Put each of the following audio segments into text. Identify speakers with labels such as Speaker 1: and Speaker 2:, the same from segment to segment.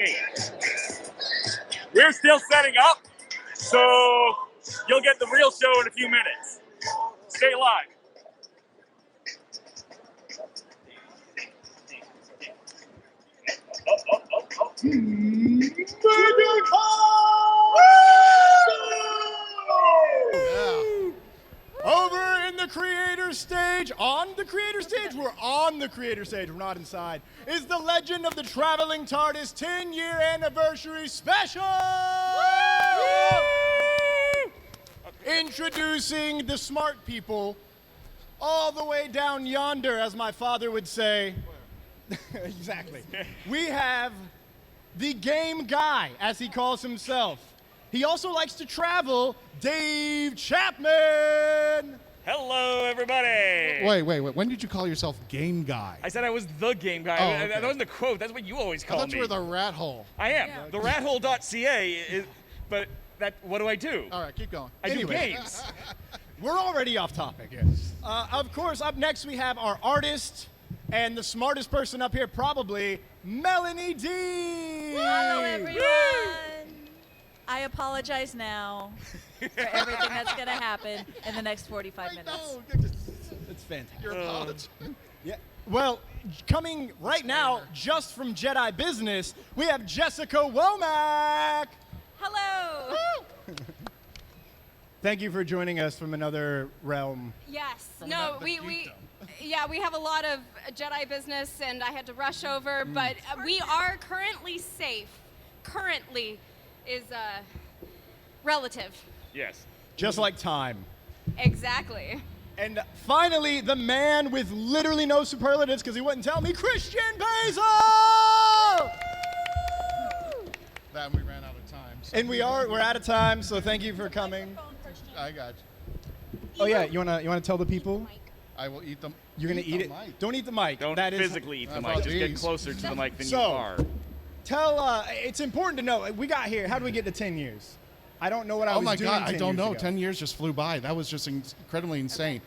Speaker 1: me. We're still setting up, so you'll get the real show in a few minutes. Stay live.
Speaker 2: Over in the creator stage, on the creator stage, we're on the creator stage, we're not inside, is the Legend of the Traveling TARDIS 10-year anniversary special! Introducing the smart people all the way down yonder, as my father would say. Exactly. We have the game guy, as he calls himself. He also likes to travel, Dave Chapman.
Speaker 1: Hello, everybody.
Speaker 3: Wait. When did you call yourself game guy?
Speaker 1: I said I was the game guy.
Speaker 3: Oh, okay.
Speaker 1: That wasn't a quote. That's what you always call me.
Speaker 3: I thought you were the rat hole.
Speaker 1: I am. Yeah. TheRatHole.ca, but what do I do?
Speaker 3: All right, keep going.
Speaker 1: I do games.
Speaker 2: We're already off topic. Yes. Of course, up next we have our artist and the smartest person up here, probably, Melanie D.
Speaker 4: Hello, everyone. I apologize now for everything that's going to happen in the next 45 minutes.
Speaker 2: It's fantastic.
Speaker 3: Your apology.
Speaker 2: Yeah. Well, coming right now, just from Jedi Business, we have Jessica Womack.
Speaker 4: Hello.
Speaker 2: Thank you for joining us from another realm.
Speaker 5: Yes. No, we have a lot of Jedi business, and I had to rush over, but we are currently safe. Currently is relative.
Speaker 1: Yes.
Speaker 2: Just like time.
Speaker 5: Exactly.
Speaker 2: And finally, the man with literally no superlatives, because he wouldn't tell me, Christian Basil!
Speaker 3: That we ran out of time. So.
Speaker 2: And we're out of time, so thank you for coming.
Speaker 3: I got you.
Speaker 2: Oh yeah, you wanna tell the people?
Speaker 3: I will eat them.
Speaker 2: You're gonna eat it?
Speaker 3: Mic.
Speaker 2: Don't eat the mic.
Speaker 1: Don't
Speaker 2: that
Speaker 1: physically eat the mic. Just get closer to the mic than you
Speaker 2: So,
Speaker 1: are.
Speaker 2: Tell, it's important to know, we got here, how did we get to 10 years? I don't know what I was doing.
Speaker 3: Oh my God, I
Speaker 2: 10
Speaker 3: don't
Speaker 2: years
Speaker 3: know.
Speaker 2: ago.
Speaker 3: 10 years just flew by. That was just incredibly insane.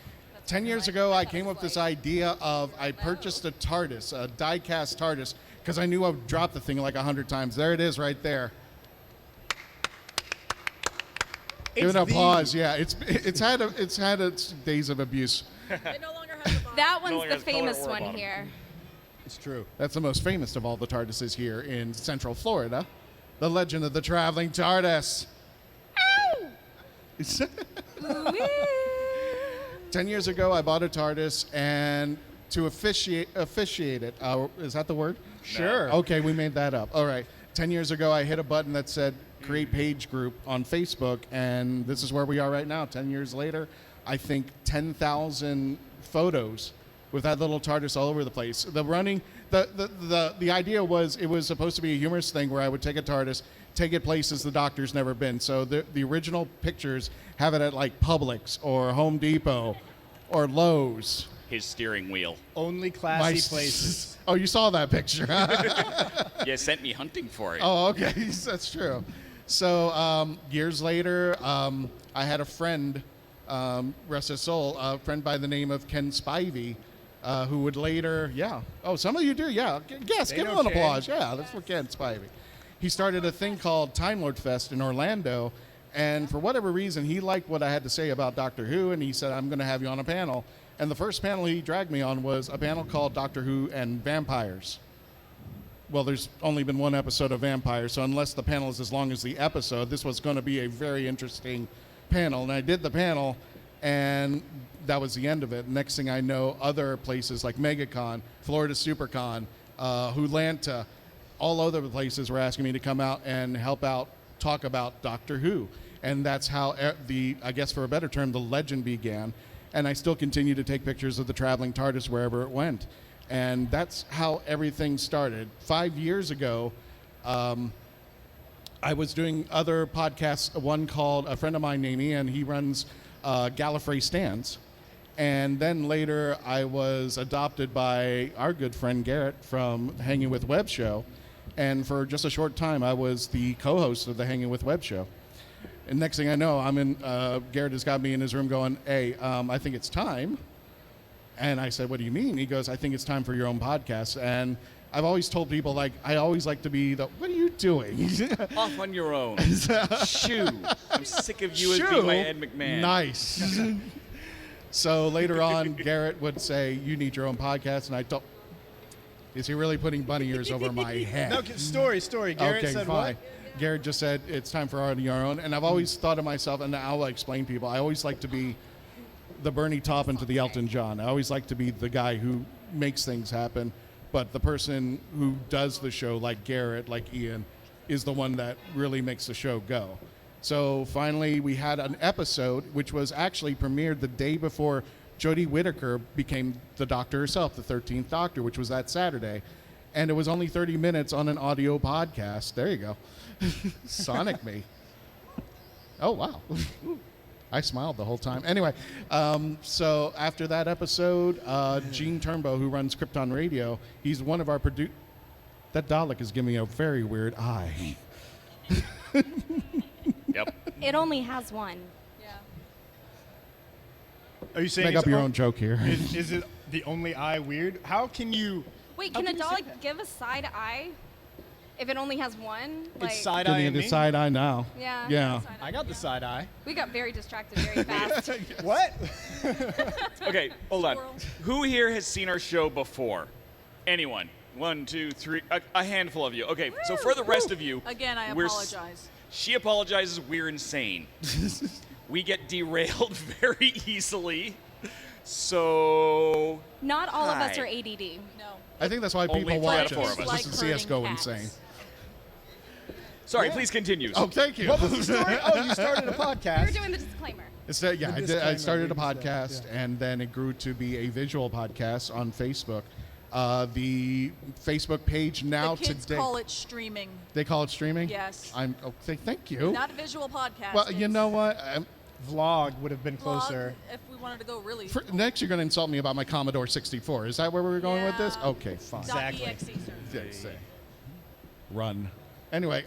Speaker 3: 10 years ago, I came up with this idea of, I purchased a TARDIS, a die-cast TARDIS, because I knew I would drop the thing like 100 times. There it is right there. Give an applause, yeah. It's had its days of abuse.
Speaker 4: It no longer has a bottom.
Speaker 5: That
Speaker 1: No
Speaker 5: one's
Speaker 1: longer
Speaker 5: the
Speaker 1: has color
Speaker 5: famous
Speaker 1: or a
Speaker 5: one
Speaker 1: bottom.
Speaker 5: here.
Speaker 2: It's true.
Speaker 3: That's the most famous of all the TARDISes here in Central Florida. The Legend of the Traveling TARDIS.
Speaker 5: Ow!
Speaker 3: 10 years ago, I bought a TARDIS, and to officiate it, is that the word?
Speaker 2: Sure.
Speaker 3: Okay, we made that up. All right. 10 years ago, I hit a button that said create page group on Facebook, and this is where we are right now. 10 years later, I think 10,000 photos with that little TARDIS all over the place. The idea was it was supposed to be a humorous thing where I would take a TARDIS, take it places the Doctor's never been. So the original pictures have it at like Publix or Home Depot or Lowe's.
Speaker 1: His steering wheel.
Speaker 2: Only classy places.
Speaker 3: Oh, you saw that picture.
Speaker 1: You sent me hunting for it.
Speaker 3: Oh, okay. That's true. So years later, I had a friend, rest his soul, a friend by the name of Ken Spivey, who would later, Oh, some of you do, yeah. Yes, give him an applause. Yeah, that's for Ken Spivey. He started a thing called Time Lord Fest in Orlando, and for whatever reason, he liked what I had to say about Doctor Who, and he said, I'm going to have you on a panel. And the first panel he dragged me on was a panel called Doctor Who and Vampires. Well, there's only been one episode of Vampires, so unless the panel is as long as the episode, this was going to be a very interesting panel. And I did the panel, and that was the end of it. Next thing I know, other places like MegaCon, Florida SuperCon, Hoolanta, all other places were asking me to come out and help out, talk about Doctor Who. And that's how I guess for a better term, the legend began. And I still continue to take pictures of the traveling TARDIS wherever it went. And that's how everything started. 5 years ago, I was doing other podcasts, one called, a friend of mine named Ian, he runs Gallifrey Stands. And then later I was adopted by our good friend Garrett from Hanging with Web show. And for just a short time, I was the co-host of the Hanging with Web show. And next thing I know, Garrett has got me in his room going, hey, I think it's time. And I said, what do you mean? He goes, I think it's time for your own podcast. And I've always told people, like, I always like to be the, what are you doing?
Speaker 1: Off on your own. Shoo. I'm sick of you as being my Ed McMahon.
Speaker 3: Nice. So later on, Garrett would say, you need your own podcast. And I thought, is he really putting bunny ears over my head?
Speaker 2: No, story. Garrett said
Speaker 3: fine.
Speaker 2: what?
Speaker 3: Garrett just said, it's time for your own. And I've always thought of myself, and I'll explain to people, I always like to be the Bernie Taupin to the Elton John. I always like to be the guy who makes things happen. But the person who does the show, like Garrett, like Ian, is the one that really makes the show go. So finally, we had an episode, which was actually premiered the day before Jodie Whittaker became the Doctor herself, the 13th Doctor, which was that Saturday. And it was only 30 minutes on an audio podcast. There you go. Sonic me. Oh, wow. I smiled the whole time. Anyway, so after that episode, Gene Turnbow, who runs Krypton Radio, he's one of our producers. That Dalek is giving me a very weird eye.
Speaker 1: Yep.
Speaker 5: It only has one.
Speaker 4: Yeah.
Speaker 2: Are you saying
Speaker 3: Make up your own joke here.
Speaker 2: Is it the only eye weird? How can you?
Speaker 5: Wait,
Speaker 2: How
Speaker 5: can a
Speaker 2: can you say
Speaker 5: Dalek give a side eye if it only has one?
Speaker 2: It's side
Speaker 3: Give
Speaker 2: eye.
Speaker 3: me the side eye now.
Speaker 5: Yeah.
Speaker 3: Yeah.
Speaker 2: I got the side eye.
Speaker 5: We got very distracted very fast.
Speaker 2: What?
Speaker 1: Okay, hold on.
Speaker 4: Squirrel.
Speaker 1: Who here has seen our show before? Anyone? 1, 2, 3, a handful of you. Okay, so for the rest of you,
Speaker 4: Again, I
Speaker 1: we're
Speaker 4: apologize.
Speaker 1: She apologizes. We're insane. We get derailed very easily. So
Speaker 5: Not all of us
Speaker 1: Hi.
Speaker 5: are ADD.
Speaker 4: No.
Speaker 3: I think that's why
Speaker 1: Only
Speaker 3: people
Speaker 1: three
Speaker 3: watch
Speaker 1: out of 4
Speaker 3: us,
Speaker 1: of us.
Speaker 3: just to see us go insane.
Speaker 1: sorry. Please continue.
Speaker 3: Oh, thank you.
Speaker 2: What was the story? Oh, you started a
Speaker 5: We were
Speaker 2: podcast.
Speaker 5: doing the disclaimer.
Speaker 3: It's that, yeah,
Speaker 2: The
Speaker 3: I
Speaker 2: disclaimer
Speaker 3: started a
Speaker 2: being said,
Speaker 3: podcast,
Speaker 2: yeah.
Speaker 3: and then it grew to be a visual podcast on Facebook. The Facebook page now
Speaker 4: The kids
Speaker 3: today,
Speaker 4: call it streaming,
Speaker 3: they call it streaming.
Speaker 4: Yes.
Speaker 3: I'm okay. Thank you.
Speaker 4: not a visual podcast.
Speaker 3: Well, you
Speaker 4: It's
Speaker 3: know what?
Speaker 2: Vlog would have been
Speaker 4: vlog
Speaker 2: closer.
Speaker 4: If we wanted to go really.
Speaker 3: Next, you're going to insult me about my Commodore 64. Is that where we were going with this?
Speaker 4: Yeah.
Speaker 3: Okay, fine.
Speaker 2: Exactly.
Speaker 4: .exe, sir.
Speaker 3: Yeah, say. Run. Anyway,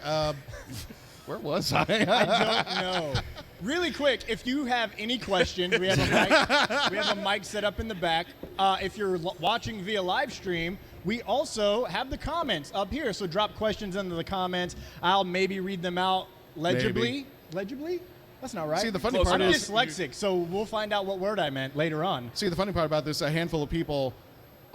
Speaker 3: where was I?
Speaker 2: I don't know. Really quick, if you have any questions, we have a mic. We have a mic set up in the back. If you're watching via live stream, we also have the comments up here. So drop questions into the comments. I'll maybe read them out legibly.
Speaker 3: Maybe.
Speaker 2: Legibly? That's not right.
Speaker 3: See, the funny
Speaker 1: Close
Speaker 3: part
Speaker 2: I'm
Speaker 3: is,
Speaker 2: dyslexic, so we'll find out what word I meant later on.
Speaker 3: see, the funny part about this, a handful of people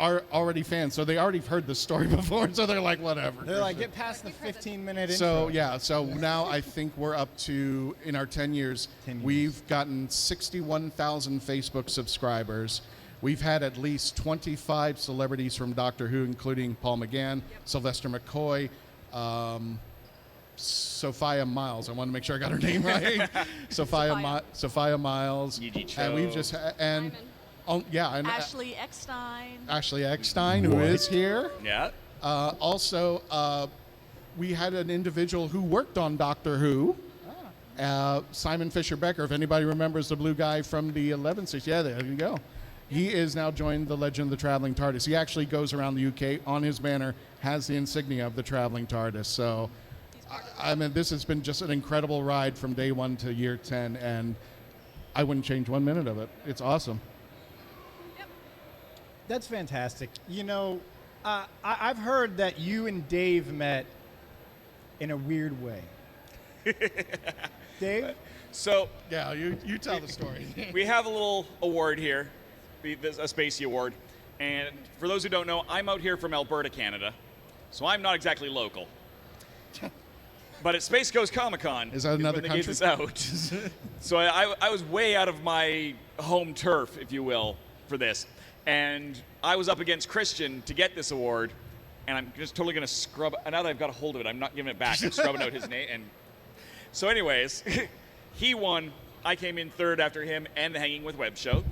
Speaker 3: are already fans, so they already heard the story before, so they're like, whatever.
Speaker 2: They're like, get past the 15-minute intro.
Speaker 3: So yeah, so now I think we're up to, in our 10 years,
Speaker 2: 10 years.
Speaker 3: we've gotten 61,000 Facebook subscribers. We've had at least 25 celebrities from Doctor Who, including Paul McGann, Sylvester McCoy, Sophia Miles. I want to make sure I got her name right. Sophia Miles.
Speaker 1: Yi-Ji Cho.
Speaker 3: And we've just and
Speaker 5: Simon.
Speaker 3: oh yeah, and
Speaker 4: Ashley Eckstein.
Speaker 3: Ashley Eckstein, who is here.
Speaker 1: Yeah.
Speaker 3: Also, we had an individual who worked on Doctor Who, Simon Fisher Becker. If anybody remembers the blue guy from the 11th series, yeah, there you go. He is now joined the Legend of the Traveling TARDIS. He actually goes around the UK on his banner, has the insignia of the Traveling TARDIS. So, I mean, this has been just an incredible ride from day 1 to year 10, and I wouldn't change 1 minute of it. It's awesome.
Speaker 2: That's fantastic. You know, I've heard that you and Dave met in a weird way. Dave?
Speaker 1: So
Speaker 3: Yeah, you tell the story.
Speaker 1: we have a little award here, a Spacey Award. And for those who don't know, I'm out here from Alberta, Canada. So I'm not exactly local. But at Space Coast Comic-Con
Speaker 3: Is that another
Speaker 1: when they gave this out. So I was way out of my home turf, if you will, for this. And I was up against Christian to get this award. And I'm just totally going to scrub. Now that I've got a hold of it, I'm not giving it back. I'm scrubbing out his name. And so anyways, he won. I came in third after him and the Hanging with Web show.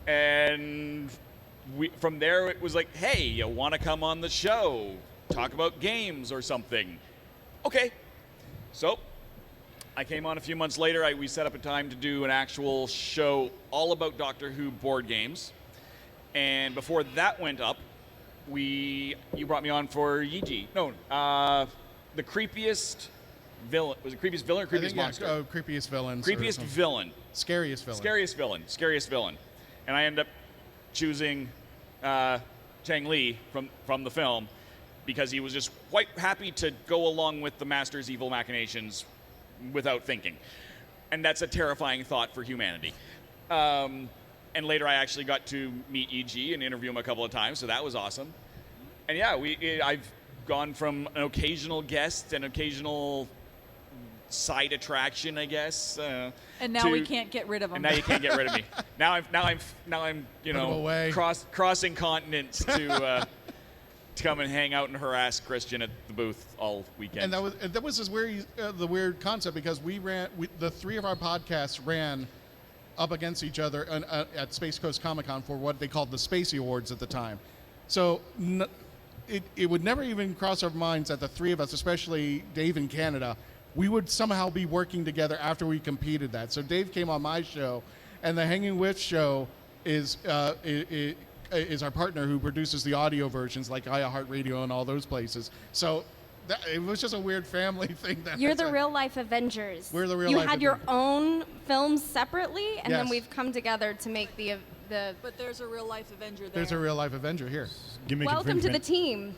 Speaker 1: And from there, it was like, hey, you want to come on the show? Talk about games or something. Okay. So I came on a few months later. We set up a time to do an actual show all about Doctor Who board games. And before that went up, you brought me on for Yi-Ji. No, the creepiest villain. Was it creepiest villain or creepiest monster?
Speaker 3: Creepiest villains.
Speaker 1: Creepiest villain.
Speaker 3: Scariest villain.
Speaker 1: Scariest villain. And I ended up choosing Chang Li from the film. because he was just quite happy to go along with the Master's evil machinations without thinking. And that's a terrifying thought for humanity. And later I actually got to meet E.G. and interview him a couple of times, so that was awesome. And yeah, I've gone from an occasional guest, an occasional side attraction, I guess.
Speaker 4: And now we can't get rid of him.
Speaker 1: And now you can't get rid of me. Now I'm
Speaker 3: away.
Speaker 1: crossing continents to come and hang out and harass Christian at the booth all weekend.
Speaker 3: And that was this the weird concept, because the three of our podcasts ran up against each other at Space Coast Comic-Con for what they called the Spacey Awards at the time. So it would never even cross our minds that the three of us, especially Dave in Canada, we would somehow be working together after we competed that. So Dave came on my show, and the Hanging With show is our partner who produces the audio versions like iHeartRadio and all those places. So it was just a weird family thing.
Speaker 5: You're the real life Avengers.
Speaker 3: We're the real
Speaker 5: You
Speaker 3: life
Speaker 5: had your
Speaker 3: Avengers.
Speaker 5: own films separately, and then
Speaker 3: Yes.
Speaker 5: we've come together to make the.
Speaker 4: But there's a real life Avenger there.
Speaker 3: There's a real life Avenger here.
Speaker 5: Welcome to the team.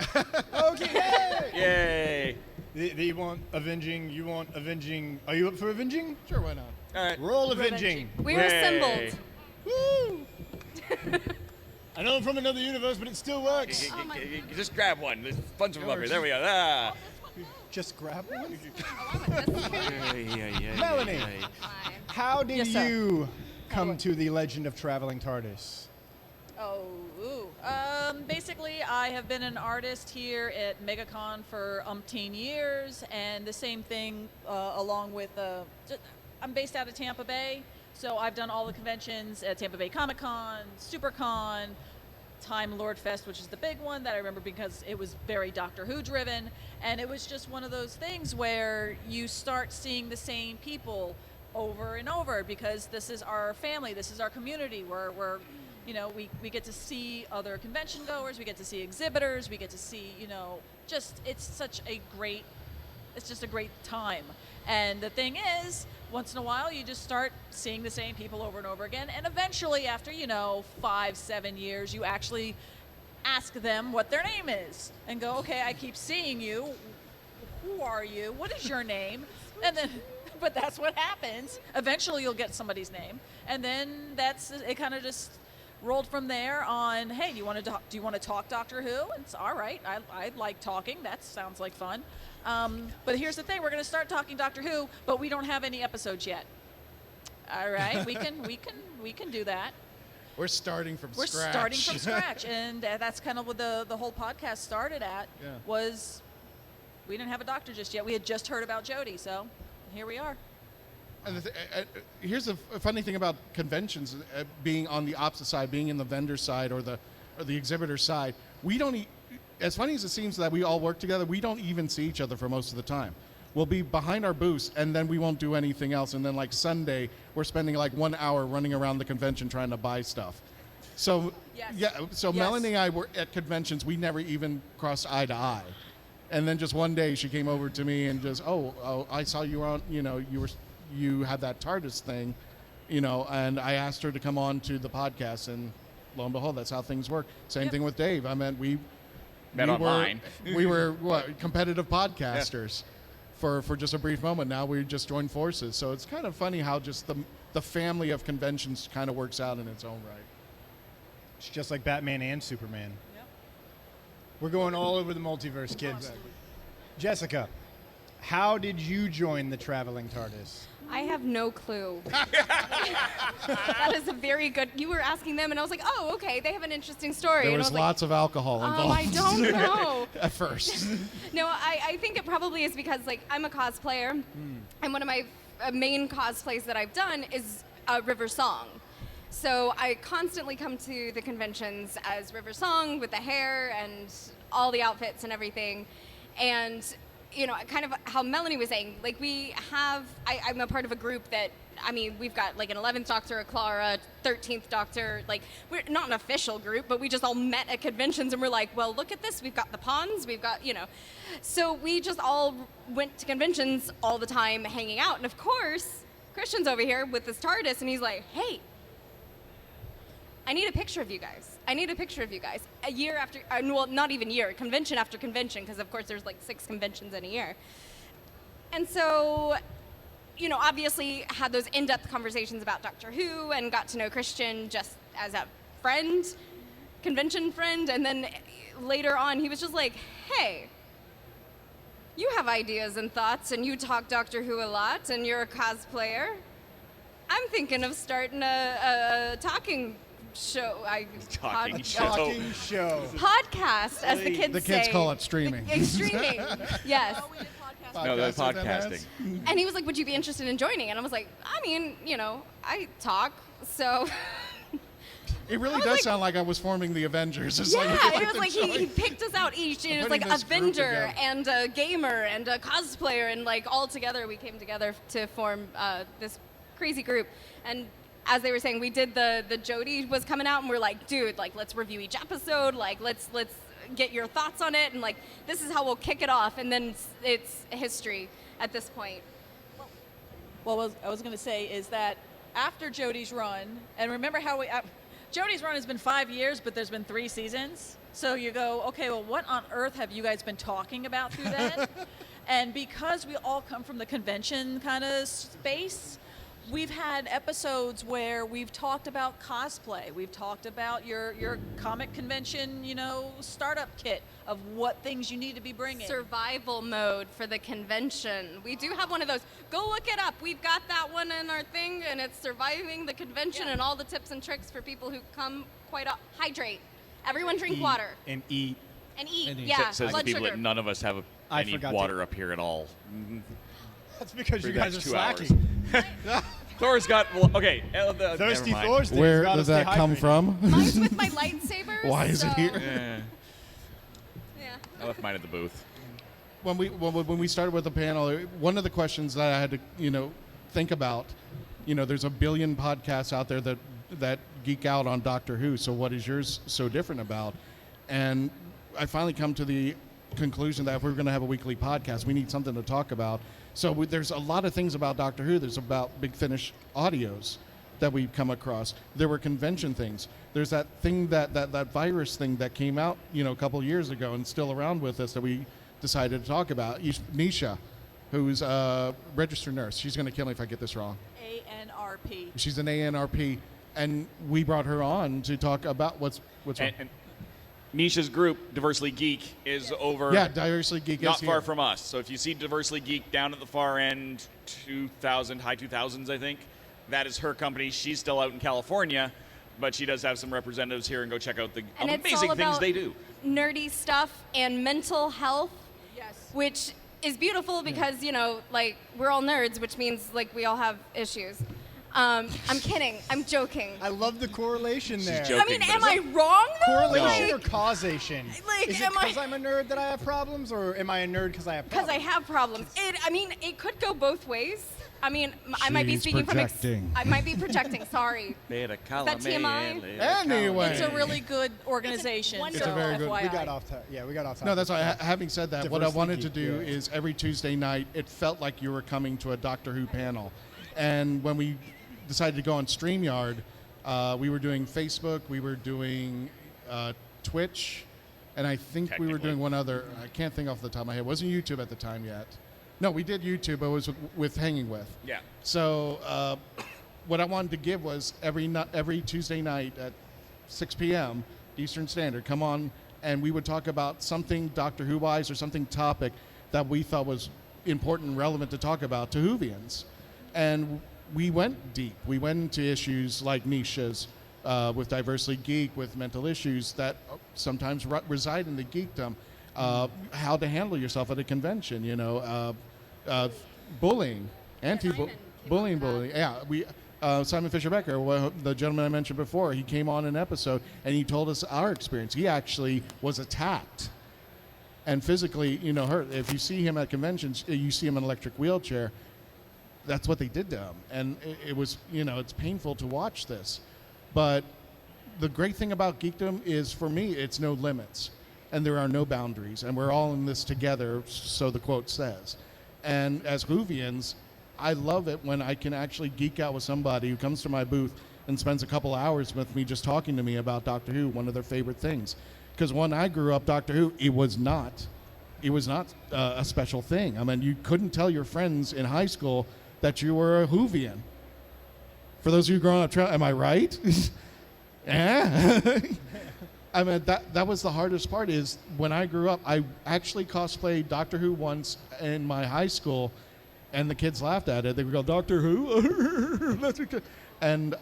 Speaker 2: Okay,
Speaker 1: Yay!
Speaker 2: They want avenging. You want avenging. Are you up for avenging?
Speaker 3: Sure, why not?
Speaker 1: All right.
Speaker 2: We're all avenging.
Speaker 5: We're
Speaker 1: Yay.
Speaker 5: assembled.
Speaker 2: Woo! I know I'm from another universe, but it still works.
Speaker 1: You just grab one. There's a bunch of them up here. There we go. Ah.
Speaker 2: Just grab one.
Speaker 1: Melanie.
Speaker 2: Melanie, how did
Speaker 4: Yes, sir.
Speaker 2: you come to the legend of Traveling TARDIS?
Speaker 4: Basically, I have been an artist here at MegaCon for umpteen years, and the same thing along with, I'm based out of Tampa Bay, so I've done all the conventions at Tampa Bay Comic Con, SuperCon, Time Lord Fest, which is the big one that I remember because it was very Doctor Who driven, and it was just one of those things where you start seeing the same people over and over because this is our family, this is our community, we're we get to see other convention goers, we get to see exhibitors, we get to see, it's just a great time. And the thing is, once in a while, you just start seeing the same people over and over again. And eventually, after, 5-7 years, you actually ask them what their name is and go, okay, I keep seeing you. Who are you? What is your name? And then, but that's what happens. Eventually, you'll get somebody's name. And then it kind of just rolled from there on, hey, do you want to talk Doctor Who? And it's all right. I like talking. That sounds like fun. But here's the thing: we're going to start talking Doctor Who, but we don't have any episodes yet. All right, we can do that.
Speaker 3: We're starting from
Speaker 4: We're
Speaker 3: scratch.
Speaker 4: starting from scratch, and that's kind of what the whole podcast started at.
Speaker 3: Yeah.
Speaker 4: Was we didn't have a doctor just yet. We had just heard about Jodie, so here we are.
Speaker 3: And here's the funny thing about conventions, being on the opposite side, being in the vendor side or the exhibitor side. We don't. As funny as it seems that we all work together, we don't even see each other for most of the time. We'll be behind our booths, and then we won't do anything else. And then, like Sunday, we're spending like 1 hour running around the convention trying to buy stuff. So
Speaker 4: Yes.
Speaker 3: yeah, so
Speaker 4: Yes.
Speaker 3: Melanie and I were at conventions. We never even crossed eye to eye. And then just one day, she came over to me and just, oh, I saw you on, you had that TARDIS thing, and I asked her to come on to the podcast, and lo and behold, that's how things work. Same
Speaker 4: Yep.
Speaker 3: thing with Dave. I mean, we
Speaker 1: online.
Speaker 3: we were competitive podcasters for just a brief moment. Now we just joined forces. So it's kind of funny how just the family of conventions kind of works out in its own right.
Speaker 2: It's just like Batman and Superman.
Speaker 4: Yep.
Speaker 2: We're going all over the multiverse, kids. Jessica, how did you join the Traveling TARDIS?
Speaker 5: I have no clue. That is a very good. You were asking them, and I was like, "Oh, okay. They have an interesting story."
Speaker 3: There
Speaker 5: and I
Speaker 3: was
Speaker 5: was
Speaker 3: lots of alcohol involved.
Speaker 5: I don't know.
Speaker 3: At first.
Speaker 5: No, I think it probably is because I'm a cosplayer, and one of my main cosplays that I've done is River Song. So I constantly come to the conventions as River Song with the hair and all the outfits and everything, and kind of how Melanie was saying, I'm a part of a group that, we've got like an 11th Doctor, a Clara, 13th Doctor, we're not an official group, but we just all met at conventions and we're like, well, look at this, we've got the pawns, we've got, So we just all went to conventions all the time hanging out. And of course, Christian's over here with this TARDIS and he's like, hey, I need a picture of you guys. I need a picture of you guys. A year after, well, not even year, convention after convention, because of course there's like 6 conventions in a year. And so, obviously had those in-depth conversations about Doctor Who and got to know Christian just as a friend, convention friend. And then later on, he was just like, hey, you have ideas and thoughts, and you talk Doctor Who a lot, and you're a cosplayer. I'm thinking of starting a talking show.
Speaker 1: Talking show.
Speaker 2: Talking show.
Speaker 5: Podcast, as the kids say.
Speaker 3: The kids call it streaming.
Speaker 5: Streaming, yes.
Speaker 1: No, that's podcasting.
Speaker 5: And he was like, would you be interested in joining? And I was like, I mean, I talk, so.
Speaker 3: It really does sound like I was forming the Avengers. It's
Speaker 5: Yeah, it was like he picked us out each. It was like
Speaker 3: Putting this group
Speaker 5: Avenger
Speaker 3: together.
Speaker 5: and a gamer and a cosplayer, and like all together we came together to form this crazy group. And as they were saying, we did the Jodie was coming out, and we're like, dude, like let's review each episode, like let's get your thoughts on it, and like this is how we'll kick it off, and then it's history at this point.
Speaker 4: Well, what I was going to say is that after Jodie's run, and remember how Jodie's run has been 5 years, but there's been 3 seasons. So you go, okay, well, what on earth have you guys been talking about through that? And because we all come from the convention kind of space, we've had episodes where we've talked about cosplay. We've talked about your comic convention, startup kit of what things you need to be bringing.
Speaker 5: Survival mode for the convention. We do have one of those. Go look it up. We've got that one in our thing, and it's surviving the convention and all the tips and tricks for people who come hydrate. Everyone drink water.
Speaker 2: And eat.
Speaker 5: And eat,
Speaker 2: And eat.
Speaker 5: yeah.
Speaker 1: Says the
Speaker 5: blood
Speaker 1: people
Speaker 5: sugar.
Speaker 1: that none of us have
Speaker 2: I
Speaker 1: any
Speaker 2: forgot
Speaker 1: water up here at all.
Speaker 2: That's because you guys are
Speaker 1: 2 hours.
Speaker 2: slacking.
Speaker 1: Thor's got, thirsty
Speaker 2: Thirsty Thor's thing
Speaker 3: Where
Speaker 2: got
Speaker 3: does
Speaker 2: us
Speaker 3: that come
Speaker 2: dehydrated.
Speaker 3: from?
Speaker 5: Mine's with my lightsabers.
Speaker 3: Why is it
Speaker 5: so-
Speaker 3: here?
Speaker 1: Yeah,
Speaker 5: Yeah.
Speaker 1: I left mine at the booth.
Speaker 3: When we started with the panel, one of the questions that I had to think about, there's a billion podcasts out there that geek out on Doctor Who. So what is yours so different about? And I finally come to the conclusion that if we're going to have a weekly podcast, we need something to talk about. So there's a lot of things about Doctor Who. There's about Big Finish audios that we've come across. There were convention things. There's that thing that virus thing that came out, a couple years ago and still around with us that we decided to talk about. Nisha, who's a registered nurse. She's going to kill me if I get this wrong.
Speaker 4: ANRP.
Speaker 3: She's an ANRP, and we brought her on to talk about what's wrong.
Speaker 1: And Nisha's group, Diversely Geek, is over
Speaker 3: Yeah, Diversely Geek
Speaker 1: not
Speaker 3: is
Speaker 1: far
Speaker 3: here.
Speaker 1: from us. So if you see Diversely Geek down at the far end, high 2000s, I think, that is her company. She's still out in California, but she does have some representatives here, and go check out the
Speaker 5: And it's
Speaker 1: amazing
Speaker 5: all
Speaker 1: things
Speaker 5: about
Speaker 1: they do.
Speaker 5: nerdy stuff and mental health.
Speaker 4: Yes.
Speaker 5: Which is beautiful because, we're all nerds, which means, we all have issues. I'm kidding. I'm joking.
Speaker 2: I love the correlation there.
Speaker 1: joking.
Speaker 5: I mean,
Speaker 1: but
Speaker 5: am
Speaker 1: it's-
Speaker 5: I wrong, though?
Speaker 2: Correlation
Speaker 1: No.
Speaker 2: or causation? Is it
Speaker 5: am I-
Speaker 2: because I'm a nerd that I have problems, or am I a nerd because I have
Speaker 5: Because
Speaker 2: problems?
Speaker 5: I have problems. It could go both ways. I mean, I might be
Speaker 3: She's
Speaker 5: speaking
Speaker 3: projecting.
Speaker 5: I might be projecting, sorry.
Speaker 1: Beta
Speaker 5: that TMI?
Speaker 3: Anyway.
Speaker 4: It's a really good organization.
Speaker 5: It's a
Speaker 4: so
Speaker 3: very good-
Speaker 4: FYI.
Speaker 2: We got off topic. Yeah, we got off topic.
Speaker 3: No, that's why. Having said that, what I
Speaker 2: Diversity
Speaker 3: wanted to
Speaker 2: geek,
Speaker 3: do
Speaker 2: yeah.
Speaker 3: is every Tuesday night, it felt like you were coming to a Doctor Who panel. And when we decided to go on StreamYard, we were doing Facebook, we were doing Twitch, and I think we were
Speaker 1: Technically.
Speaker 3: doing one other. I can't think off the top of my head. It wasn't YouTube at the time yet. No, we did YouTube, but it was with Hanging With.
Speaker 1: Yeah.
Speaker 3: So what I wanted to give was every Tuesday night at 6 p.m. Eastern Standard, come on, and we would talk about something Doctor Who-wise or something topic that we thought was important and relevant to talk about to Whovians. And we went deep. We went into issues like Nisha's, with Diversely Geek, with mental issues that sometimes reside in the geekdom. How to handle yourself at a convention, bullying, anti-bullying, bullying. Yeah, we Simon Fisher Becker, the gentleman I mentioned before, he came on an episode and he told us our experience. He actually was attacked and physically, hurt. If you see him at conventions, you see him in an electric wheelchair. That's what they did to him, and it was, it's painful to watch this. But the great thing about geekdom is, for me, it's no limits. And there are no boundaries, and we're all in this together, so the quote says. And as Whovians, I love it when I can actually geek out with somebody who comes to my booth and spends a couple hours with me just talking to me about Doctor Who, one of their favorite things. Because when I grew up, Doctor Who, it was not a special thing. I mean, you couldn't tell your friends in high school that you were a Whovian. For those of you growing up, am I right? Yeah. I mean, that was the hardest part. Is when I grew up, I actually cosplayed Doctor Who once in my high school, and the kids laughed at it. They would go, "Doctor Who?" And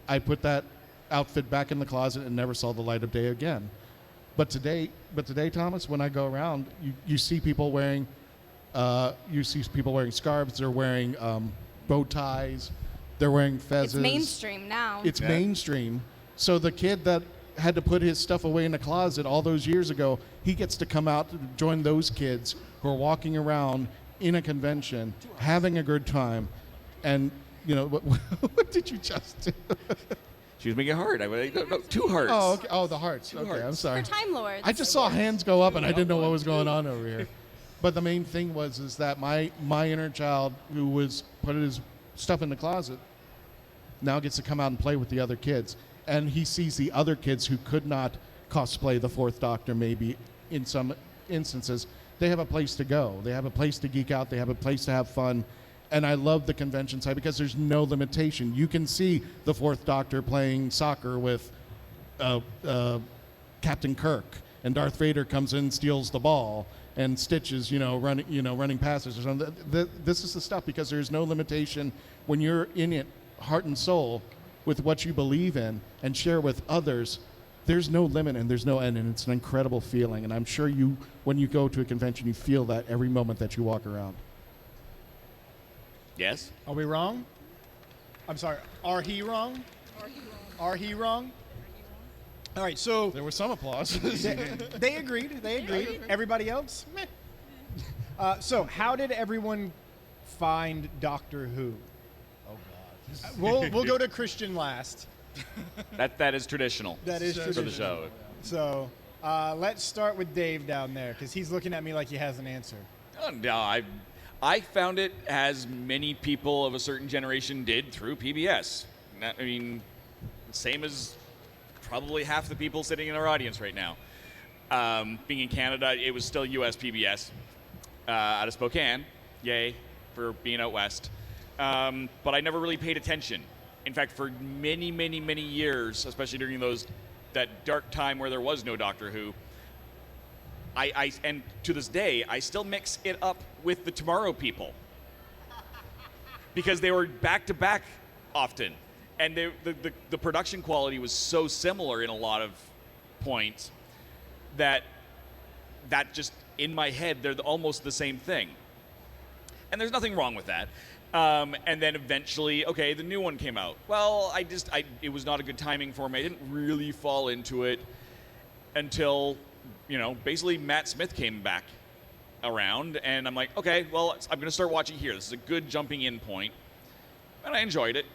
Speaker 3: I put that outfit back in the closet and never saw the light of day again. But today, Thomas, when I go around, you see people wearing scarves. They're wearing bow ties. They're wearing fezzes.
Speaker 5: It's mainstream now.
Speaker 3: It's mainstream. So the kid that had to put his stuff away in the closet all those years ago, he gets to come out to join those kids who are walking around in a convention, having a good time. And, what did you just do?
Speaker 1: She was making a heart. No, 2 hearts.
Speaker 3: Oh, okay. Oh, the hearts. Okay,
Speaker 1: hearts.
Speaker 3: I'm sorry.
Speaker 5: For Time Lords.
Speaker 3: I just saw hands go up, and I didn't know what was going on over here. But the main thing is that my inner child, who was putting his stuff in the closet, now gets to come out and play with the other kids. And he sees the other kids who could not cosplay the Fourth Doctor, maybe in some instances. They have a place to go. They have a place to geek out. They have a place to have fun. And I love the convention side because there's no limitation. You can see the Fourth Doctor playing soccer with Captain Kirk, and Darth Vader comes in, steals the ball, and Stitch is running passes or something. This is the stuff because there's no limitation when you're in it, heart and soul, with what you believe in and share with others. There's no limit and there's no end, and it's an incredible feeling. And I'm sure when you go to a convention, you feel that every moment that you walk around.
Speaker 1: Yes?
Speaker 2: Are we wrong? I'm sorry. Are he wrong? Are he wrong? All right, so
Speaker 3: There was some applause.
Speaker 2: they agreed. Everybody else? Meh. So how did everyone find Doctor Who? We'll go to Christian last.
Speaker 1: That is traditional.
Speaker 2: That is
Speaker 1: for
Speaker 2: traditional.
Speaker 1: the show.
Speaker 2: So let's start with Dave down there because he's looking at me like he has an answer.
Speaker 1: Oh, no, I found it as many people of a certain generation did through PBS. I mean, same as probably half the people sitting in our audience right now. Being in Canada, it was still US PBS out of Spokane. Yay for being out west. But I never really paid attention. In fact, for many, many, many years, especially during that dark time where there was no Doctor Who, and to this day, I still mix it up with the Tomorrow People because they were back to back often, and the production quality was so similar in a lot of points that just in my head they're almost the same thing, and there's nothing wrong with that. And then eventually, okay, the new one came out. Well, it was not a good timing for me. I didn't really fall into it until, basically Matt Smith came back around, and I'm like, okay, well, I'm going to start watching here. This is a good jumping in point. And I enjoyed it.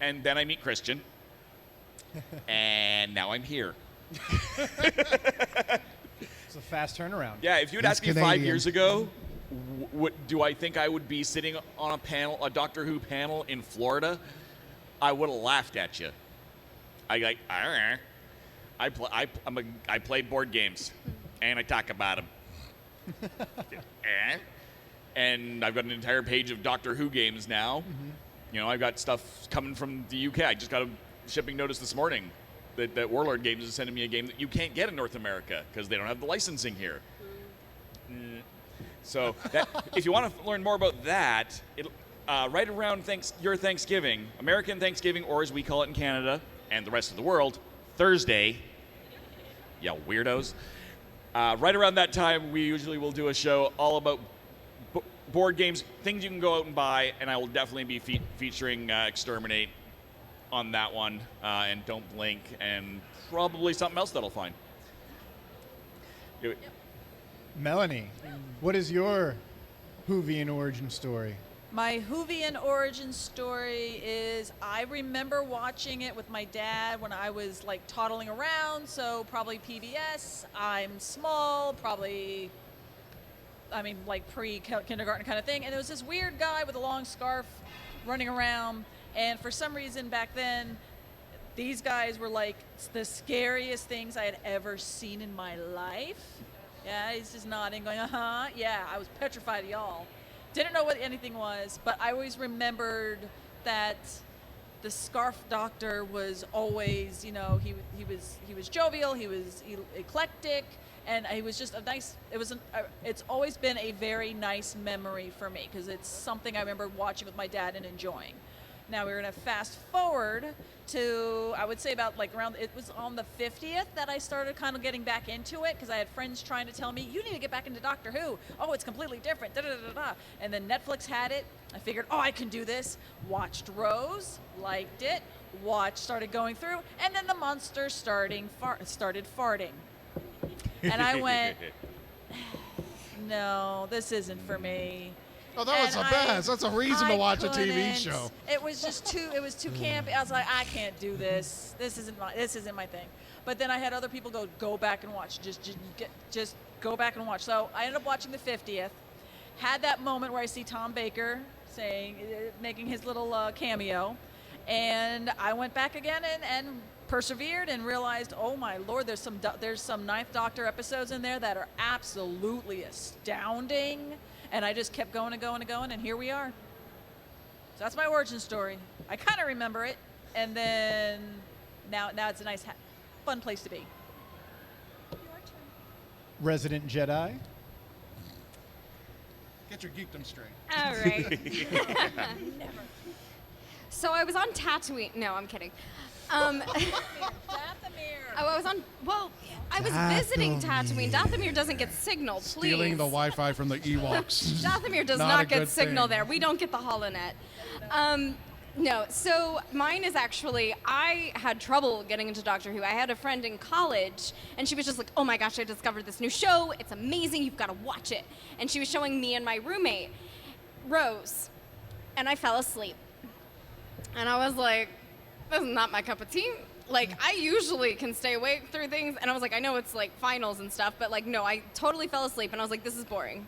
Speaker 1: And then I meet Christian. And now I'm here.
Speaker 2: It's a fast turnaround.
Speaker 1: Yeah, if you had asked me 5 years ago, do I think I would be sitting on a Doctor Who panel in Florida, I would have laughed at you. I play board games, and I talk about them. And I've got an entire page of Doctor Who games now. Mm-hmm. I've got stuff coming from the UK. I just got a shipping notice this morning that Warlord Games is sending me a game that you can't get in North America because they don't have the licensing here. So if you want to learn more about that, right around your Thanksgiving, American Thanksgiving, or as we call it in Canada and the rest of the world, Thursday, yeah, weirdos. Right around that time, we usually will do a show all about board games, things you can go out and buy, and I will definitely be featuring Exterminate on that one, and Don't Blink, and probably something else that I'll find.
Speaker 2: Melanie, what is your Whovian origin story?
Speaker 4: My Whovian origin story is I remember watching it with my dad when I was like toddling around, so probably PBS. I'm small, probably, like pre-kindergarten kind of thing. And there was this weird guy with a long scarf running around, and for some reason back then, These guys were like the scariest things I had ever seen in my life. Yeah, he's just nodding, going, yeah, I was petrified of y'all. Didn't know what anything was, but I always remembered that the Scarf Doctor was always, he was jovial, he was eclectic, and he was just a nice. It's always been a very nice memory for me because it's something I remember watching with my dad and enjoying. Now we're gonna fast forward to, I would say about like around, it was on the 50th that I started kind of getting back into it because I had friends trying to tell me, you need to get back into Doctor Who. Oh, it's completely different, da-da-da-da-da. And then Netflix had it. I figured, I can do this. Watched Rose, liked it, started going through, and then the monster started farting. And I went, no, this isn't for me.
Speaker 3: Oh, that was the best. That's a reason to watch a TV show.
Speaker 4: It was just too campy. I was like, I can't do this. This isn't my thing. But then I had other people go back and watch. Just go back and watch. So I ended up watching the 50th. Had that moment where I see Tom Baker making his little cameo, and I went back again and persevered and realized, oh my Lord, there's some Ninth Doctor episodes in there that are absolutely astounding. And I just kept going and going and going, and here we are. So that's my origin story. I kind of remember it, and then now it's a nice, fun place to be. Your turn.
Speaker 2: Resident Jedi.
Speaker 3: Get your geekdom straight.
Speaker 5: All right.
Speaker 4: Never.
Speaker 5: So I was on Tatooine. No, I'm kidding. I was visiting Tatooine. Dathomir doesn't get signal, please.
Speaker 3: Stealing the Wi-Fi from the Ewoks.
Speaker 5: Dathomir does not get signal there. We don't get the HoloNet. No, so mine is actually, I had trouble getting into Doctor Who. I had a friend in college, and she was just like, oh my gosh, I discovered this new show. It's amazing. You've got to watch it. And she was showing me and my roommate, Rose, and I fell asleep. And I was like, this is not my cup of tea. Like, I usually can stay awake through things, and I was like, I know it's like finals and stuff, but like, no, I totally fell asleep, and I was like, this is boring.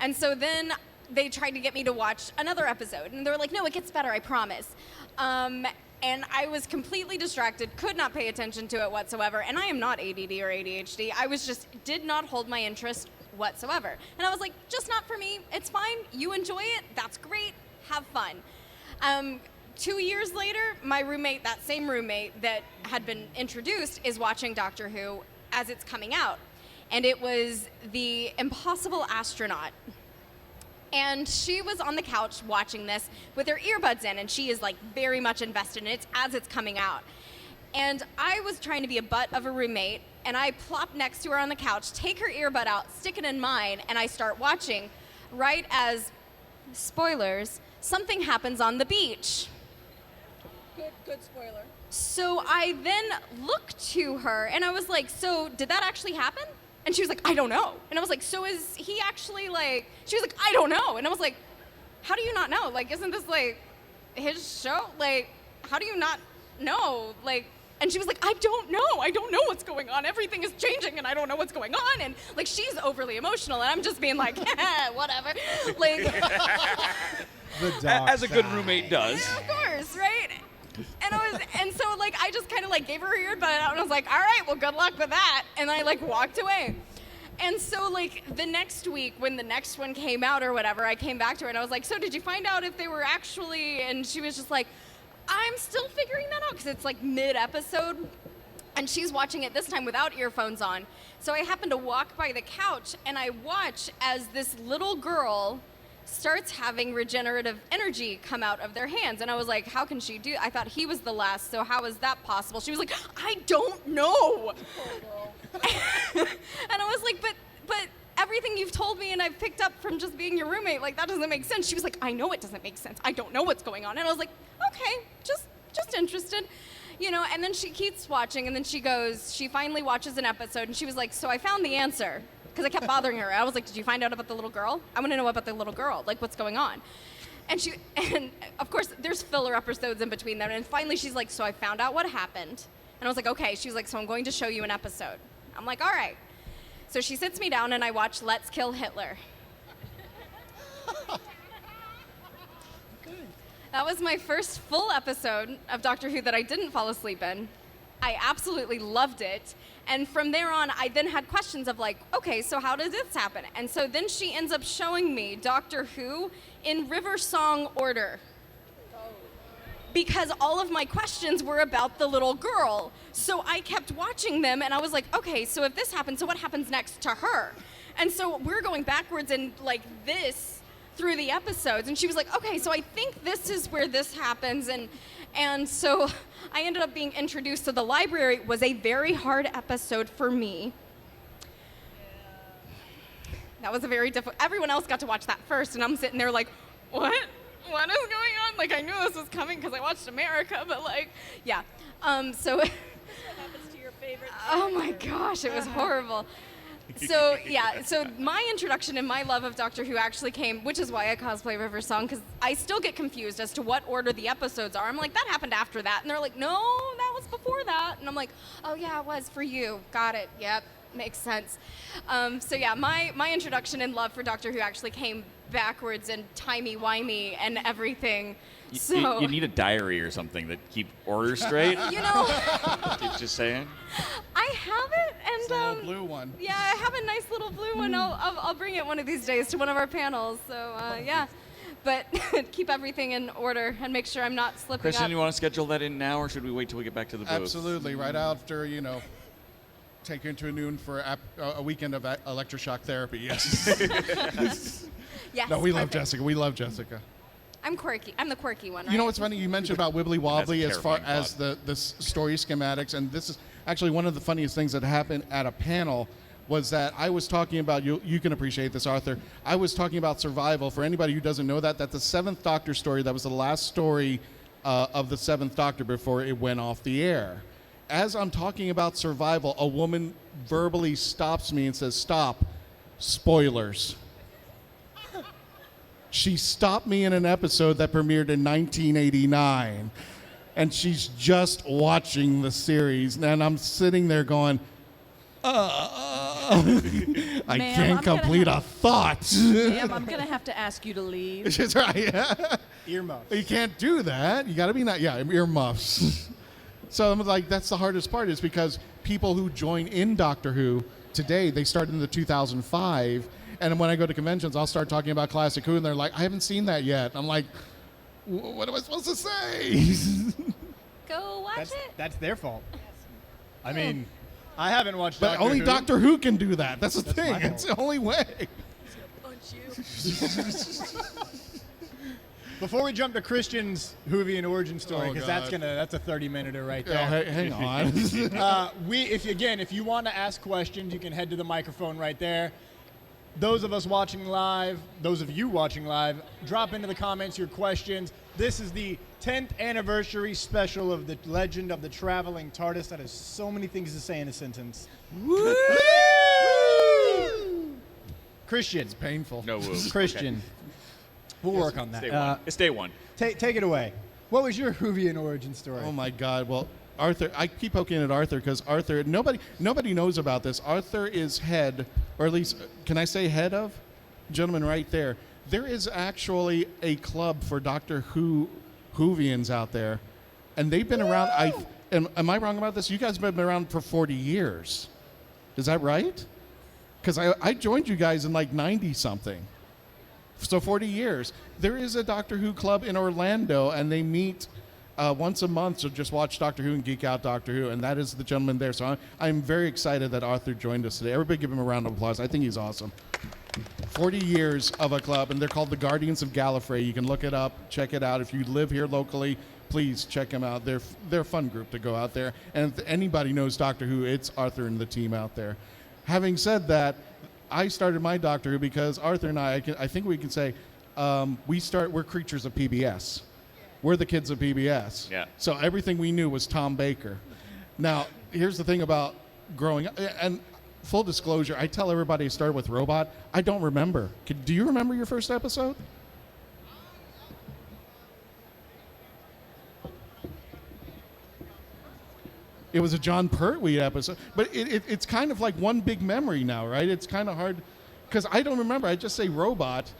Speaker 5: And so then they tried to get me to watch another episode, and they were like, no, it gets better, I promise. And I was completely distracted, could not pay attention to it whatsoever, and I am not ADD or ADHD. I was just, did not hold my interest whatsoever. And I was like, just not for me, it's fine, you enjoy it, that's great, have fun. 2 years later, my roommate, that same roommate that had been introduced, is watching Doctor Who as it's coming out. And it was The Impossible Astronaut. And she was on the couch watching this with her earbuds in, and she is like very much invested in it as it's coming out. And I was trying to be a butt of a roommate, and I plop next to her on the couch, take her earbud out, stick it in mine, and I start watching right as, spoilers, something happens on the beach.
Speaker 4: Good spoiler.
Speaker 5: So I then looked to her and I was like, so did that actually happen? And she was like, I don't know. And I was like, so is he actually like, she was like, I don't know. And I was like, how do you not know? Like, isn't this like his show? Like, how do you not know? Like, and she was like, I don't know. I don't know what's going on. Everything is changing and I don't know what's going on. And like, she's overly emotional and I'm just being like, whatever. Like,
Speaker 1: as a good roommate does.
Speaker 5: Yeah, of course, right? And so like I just kind of like gave her her earbud out and I was like, all right, well, good luck with that. And I like walked away. And so like the next week when the next one came out or whatever, I came back to her and I was like, so did you find out if they were actually, and she was just like, I'm still figuring that out because it's like mid-episode and she's watching it this time without earphones on. So I happened to walk by the couch and I watch as this little girl starts having regenerative energy come out of their hands. And I was like, how can she do? I thought he was the last, so how is that possible? She was like, I don't know. And I was like, but everything you've told me and I've picked up from just being your roommate, like that doesn't make sense. She was like, I know it doesn't make sense. I don't know what's going on. And I was like, okay, just interested. You know, and then she keeps watching and then she finally watches an episode and she was like, so I found the answer. Because I kept bothering her. I was like, did you find out about the little girl? I want to know about the little girl. Like, what's going on? And of course, there's filler episodes in between them. And finally, she's like, so I found out what happened. And I was like, okay. She's like, so I'm going to show you an episode. I'm like, all right. So she sits me down and I watch Let's Kill Hitler. That was my first full episode of Doctor Who that I didn't fall asleep in. I absolutely loved it. And from there on, I then had questions of like, okay, so how does this happen? And so then she ends up showing me Doctor Who in River Song order. Because all of my questions were about the little girl. So I kept watching them and I was like, okay, so if this happens, so what happens next to her? And so we're going backwards and like this through the episodes. And she was like, okay, so I think this is where this happens. And so I ended up being introduced to the library. It was a very hard episode for me. That was a very difficult, everyone else got to watch that first and I'm sitting there like, what? What is going on? Like, I knew this was coming because I watched America, but like, yeah. So.
Speaker 4: What happens to your favorite
Speaker 5: Oh my gosh, it was horrible. So yeah, so my introduction and my love of Doctor Who actually came, which is why I cosplay River Song, because I still get confused as to what order the episodes are. I'm like, that happened after that. And they're like, no, that was before that. And I'm like, oh yeah, it was for you. Got it. Yep, makes sense. So yeah, my introduction and love for Doctor Who actually came backwards and timey-wimey and everything. So
Speaker 1: You need a diary or something that keep orders straight.
Speaker 5: you know,
Speaker 1: Just saying.
Speaker 5: I have it, and
Speaker 3: It's a little blue one.
Speaker 5: yeah, I have a nice little blue one. I'll bring it one of these days to one of our panels. So yeah, but keep everything in order and make sure I'm not slipping
Speaker 1: Kristen,
Speaker 5: up.
Speaker 1: you want to schedule that in now, or should we wait till we get back to the booth?
Speaker 3: Absolutely, right after, take you into a noon for a weekend of electroshock therapy, yes.
Speaker 5: Yes,
Speaker 3: No, we love
Speaker 5: perfect.
Speaker 3: Jessica. We love Jessica.
Speaker 5: I'm quirky. I'm the quirky one, right?
Speaker 3: You know what's funny? You mentioned about Wibbly Wobbly
Speaker 1: That's a
Speaker 3: as far
Speaker 1: terrifying
Speaker 3: as the story schematics, and this is actually one of the funniest things that happened at a panel was that I was talking about, you can appreciate this, Arthur, I was talking about survival. For anybody who doesn't know that, that's the 7th Doctor story. That was the last story of the 7th Doctor before it went off the air. As I'm talking about survival, a woman verbally stops me and says, stop, spoilers. She stopped me in an episode that premiered in 1989, and she's just watching the series, and I'm sitting there going, I
Speaker 4: Ma'am,
Speaker 3: can't
Speaker 4: I'm gonna
Speaker 3: complete a
Speaker 4: have-
Speaker 3: thought.
Speaker 4: Ma'am, I'm going to have to ask you to leave.
Speaker 3: That's right.
Speaker 2: Earmuffs.
Speaker 3: You can't do that. You got to be earmuffs. So I'm like, that's the hardest part, is because people who join in Doctor Who today, they started in the 2005, and when I go to conventions, I'll start talking about Classic Who, and they're like, I haven't seen that yet. I'm like, what am I supposed to say?
Speaker 5: Go watch it.
Speaker 2: That's their fault. I mean, I haven't watched
Speaker 3: But
Speaker 2: Doctor
Speaker 3: only
Speaker 2: Who.
Speaker 3: Doctor Who can do that. That's the
Speaker 2: That's
Speaker 3: thing.
Speaker 2: my
Speaker 3: It's the only way.
Speaker 2: Before we jump to Christian's Whovian origin story,
Speaker 3: Oh,
Speaker 2: because
Speaker 3: God.
Speaker 2: that's a 30-minute right
Speaker 3: Oh,
Speaker 2: there.
Speaker 3: hang on.
Speaker 2: If you want to ask questions, you can head to the microphone right there. Those of us watching live, those of you watching live, drop into the comments your questions. This is the 10th anniversary special of the Legend of the Traveling TARDIS. That is so many things to say in a sentence. Christian.
Speaker 3: Painful.
Speaker 1: No woo.
Speaker 2: Christian. We'll work on
Speaker 1: It's
Speaker 2: that.
Speaker 1: day one. It's day one.
Speaker 2: Take it away. What was your Whovian origin story?
Speaker 3: Oh my God! Well, Arthur, I keep poking at Arthur because Arthur, nobody knows about this. Arthur is head, or at least, can I say head of? Gentleman right there. There is actually a club for Doctor Who Whovians out there, and they've been around. Am I wrong about this? You guys have been around for 40 years. Is that right? Because I joined you guys in like 90 something. So 40 years. There is a Doctor Who club in Orlando, and they meet once a month to just watch Doctor Who and geek out Doctor Who, and that is the gentleman there. So I'm very excited that Arthur joined us today. Everybody give him a round of applause. I think he's awesome. 40 years of a club, and they're called the Guardians of Gallifrey. You can look it up, check it out. If you live here locally, please check them out. They're a fun group to go out there. And if anybody knows Doctor Who, it's Arthur and the team out there. Having said that, I started my Doctor Who because Arthur and I think we can say, we're creatures of PBS. We're the kids of PBS.
Speaker 1: Yeah.
Speaker 3: So everything we knew was Tom Baker. Now, here's the thing about growing up, and full disclosure, I tell everybody I started with Robot. I don't remember. Do you remember your first episode? It was a John Pertwee episode, but it's kind of like one big memory now, right? It's kind of hard, because I don't remember. I just say Robot.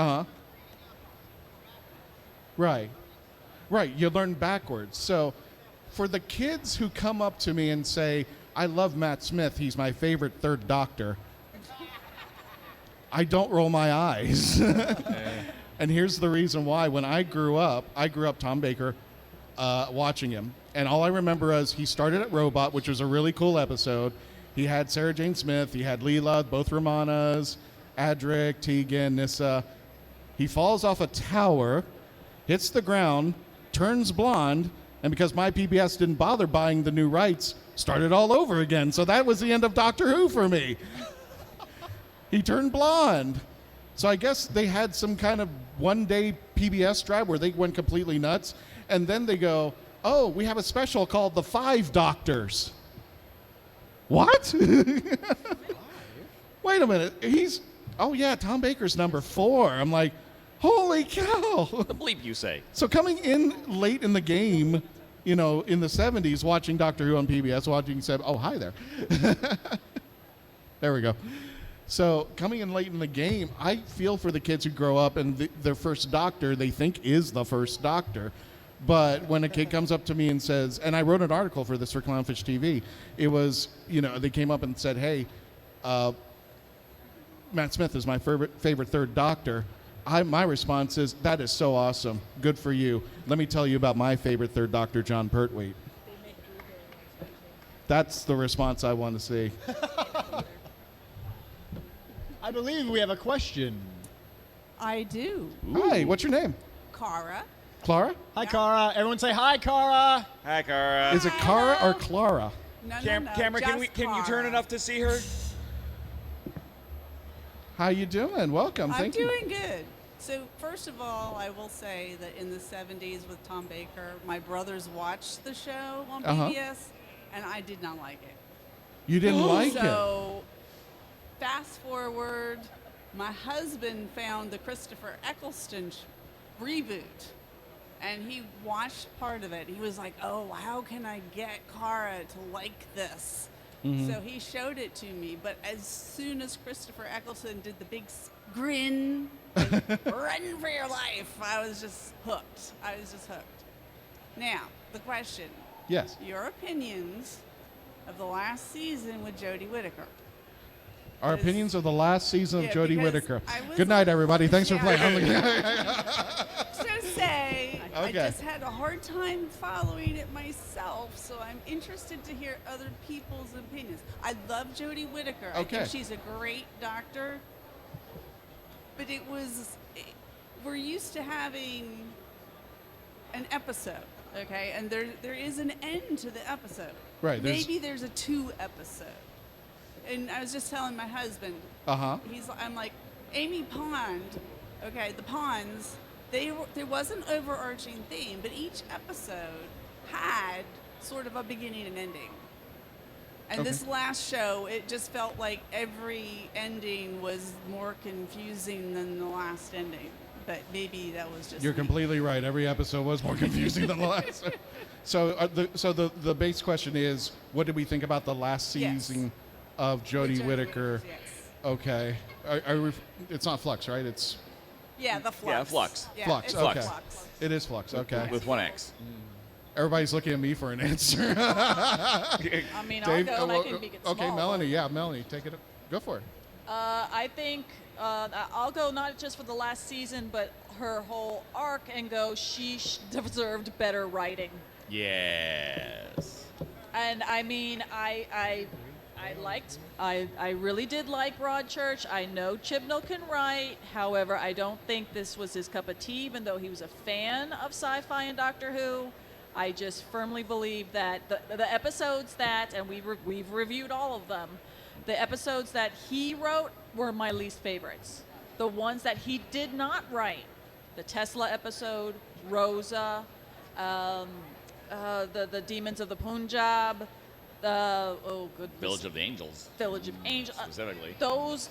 Speaker 3: Uh-huh. Right. Right. You learn backwards. So for the kids who come up to me and say, I love Matt Smith, he's my favorite third Doctor, I don't roll my eyes. And here's the reason why. When I grew up Tom Baker watching him. And all I remember is he started at Robot, which was a really cool episode. He had Sarah Jane Smith. He had Leela, both Romanas, Adric, Tegan, Nyssa. He falls off a tower, hits the ground, turns blonde, and because my PBS didn't bother buying the new rights, started all over again. So that was the end of Doctor Who for me. He turned blonde. So I guess they had some kind of one-day PBS drive where they went completely nuts, and then they go, oh, we have a special called The Five Doctors. What? Wait a minute. Oh yeah, Tom Baker's number 4. I'm like, holy cow.
Speaker 1: The bleep you say.
Speaker 3: So coming in late in the game, in the 70s, watching Doctor Who on PBS, oh, hi there. There we go. So coming in late in the game, I feel for the kids who grow up and their first Doctor they think is the first Doctor. But when a kid comes up to me and says, and I wrote an article for this for Clownfish TV, it was, they came up and said, hey, Matt Smith is my favorite third Doctor. My response is, that is so awesome. Good for you. Let me tell you about my favorite third Doctor, John Pertwee. That's the response I want to see.
Speaker 2: I believe we have a question.
Speaker 6: I do.
Speaker 3: Hi, what's your name?
Speaker 6: Cara.
Speaker 3: Clara?
Speaker 2: Hi, Cara. Everyone say hi, Cara.
Speaker 1: Hi, Cara.
Speaker 3: Is it Cara or Clara?
Speaker 6: No,
Speaker 1: Cameron, can you turn enough to see her?
Speaker 3: How you doing? Welcome.
Speaker 6: I'm
Speaker 3: Thank you.
Speaker 6: doing good. So first of all, I will say that in the 70s with Tom Baker, my brothers watched the show on PBS, and I did not like it.
Speaker 3: You didn't like it?
Speaker 6: So fast forward, my husband found the Christopher Eccleston reboot, and he watched part of it. He was like, oh, how can I get Cara to like this?
Speaker 3: Mm-hmm.
Speaker 6: So he showed it to me, but as soon as Christopher Eccleston did the big grin, and run for your life, I was just hooked. Now, the question.
Speaker 3: Yes.
Speaker 6: Your opinions of the last season with Jodie Whittaker.
Speaker 3: Our opinions of the last season of Jodie
Speaker 6: because
Speaker 3: Whittaker.
Speaker 6: I was
Speaker 3: Good night, everybody. Thanks for playing.
Speaker 6: So say, I
Speaker 3: Okay.
Speaker 6: just had a hard time following it myself, so I'm interested to hear other people's opinions. I love Jodie Whittaker. I
Speaker 3: Okay.
Speaker 6: think she's a great doctor, but we're used to having an episode, okay? And there is an end to the episode.
Speaker 3: Right, there's-
Speaker 6: Maybe there's a 2 episode. And I was just telling my husband,
Speaker 3: Uh-huh.
Speaker 6: I'm like, Amy Pond, okay, the Ponds, there was an overarching theme, but each episode had sort of a beginning and ending. And this last show, it just felt like every ending was more confusing than the last ending. But maybe that was just
Speaker 3: You're
Speaker 6: me.
Speaker 3: completely right. Every episode was more confusing than the last. So the base question is, what did we think about the last
Speaker 6: Yes.
Speaker 3: season of Jodie
Speaker 6: Jodie
Speaker 3: Whittaker?
Speaker 6: Yes.
Speaker 3: Okay. It's not Flux, right? It's
Speaker 6: Yeah, the Flux.
Speaker 1: Yeah, Flux.
Speaker 6: Yeah,
Speaker 3: Flux.
Speaker 6: it's
Speaker 3: Okay.
Speaker 6: Flux.
Speaker 3: It is Flux. Okay.
Speaker 1: With one X.
Speaker 3: Everybody's looking at me for an answer.
Speaker 4: I mean, I'll go and I can make it small.
Speaker 3: Okay, Melanie. Yeah, Melanie, take it. Go for it.
Speaker 4: I think I'll go not just for the last season, but her whole arc and go, she deserved better writing.
Speaker 1: Yes.
Speaker 4: And I mean, I really did like Broadchurch. I know Chibnall can write. However, I don't think this was his cup of tea, even though he was a fan of sci-fi and Doctor Who. I just firmly believe that the episodes that, and we've reviewed all of them, the episodes that he wrote were my least favorites. The ones that he did not write, the Tesla episode, Rosa, the Demons of the Punjab,
Speaker 1: Village of the Angels.
Speaker 4: Village of Angels.
Speaker 1: Specifically.
Speaker 4: Those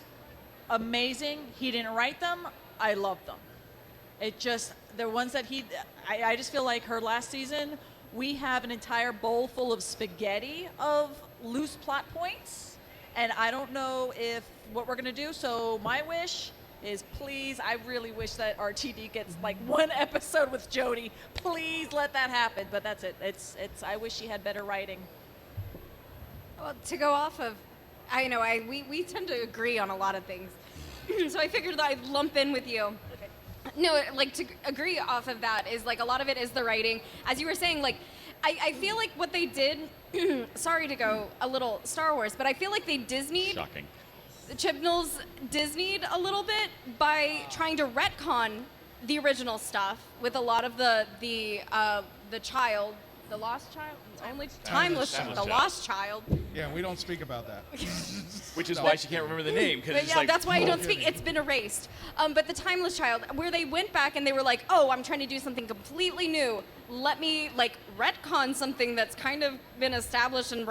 Speaker 4: amazing. He didn't write them. I love them. They're ones that I just feel like her last season, we have an entire bowl full of spaghetti of loose plot points. And I don't know what we're going to do. So my wish is please, I really wish that RTD gets like one episode with Jodie. Please let that happen. But that's it. It's. I wish she had better writing.
Speaker 5: Well, to go off of, we tend to agree on a lot of things. So I figured that I'd lump in with you. No, like to agree off of that is like a lot of it is the writing. As you were saying, like I feel like what they did, sorry to go a little Star Wars, but I feel like they Disneyed.
Speaker 1: Shocking.
Speaker 5: The Chibnalls Disneyed a little bit by trying to retcon the original stuff with a lot of the child, the lost child, only timeless, the lost child.
Speaker 3: Yeah, we don't speak about that.
Speaker 1: Which is why she can't remember the name.
Speaker 5: But yeah, that's why you don't speak. It's been erased. But the timeless child, where they went back and they were like, oh, I'm trying to do something completely new. Let me like retcon something that's kind of been established and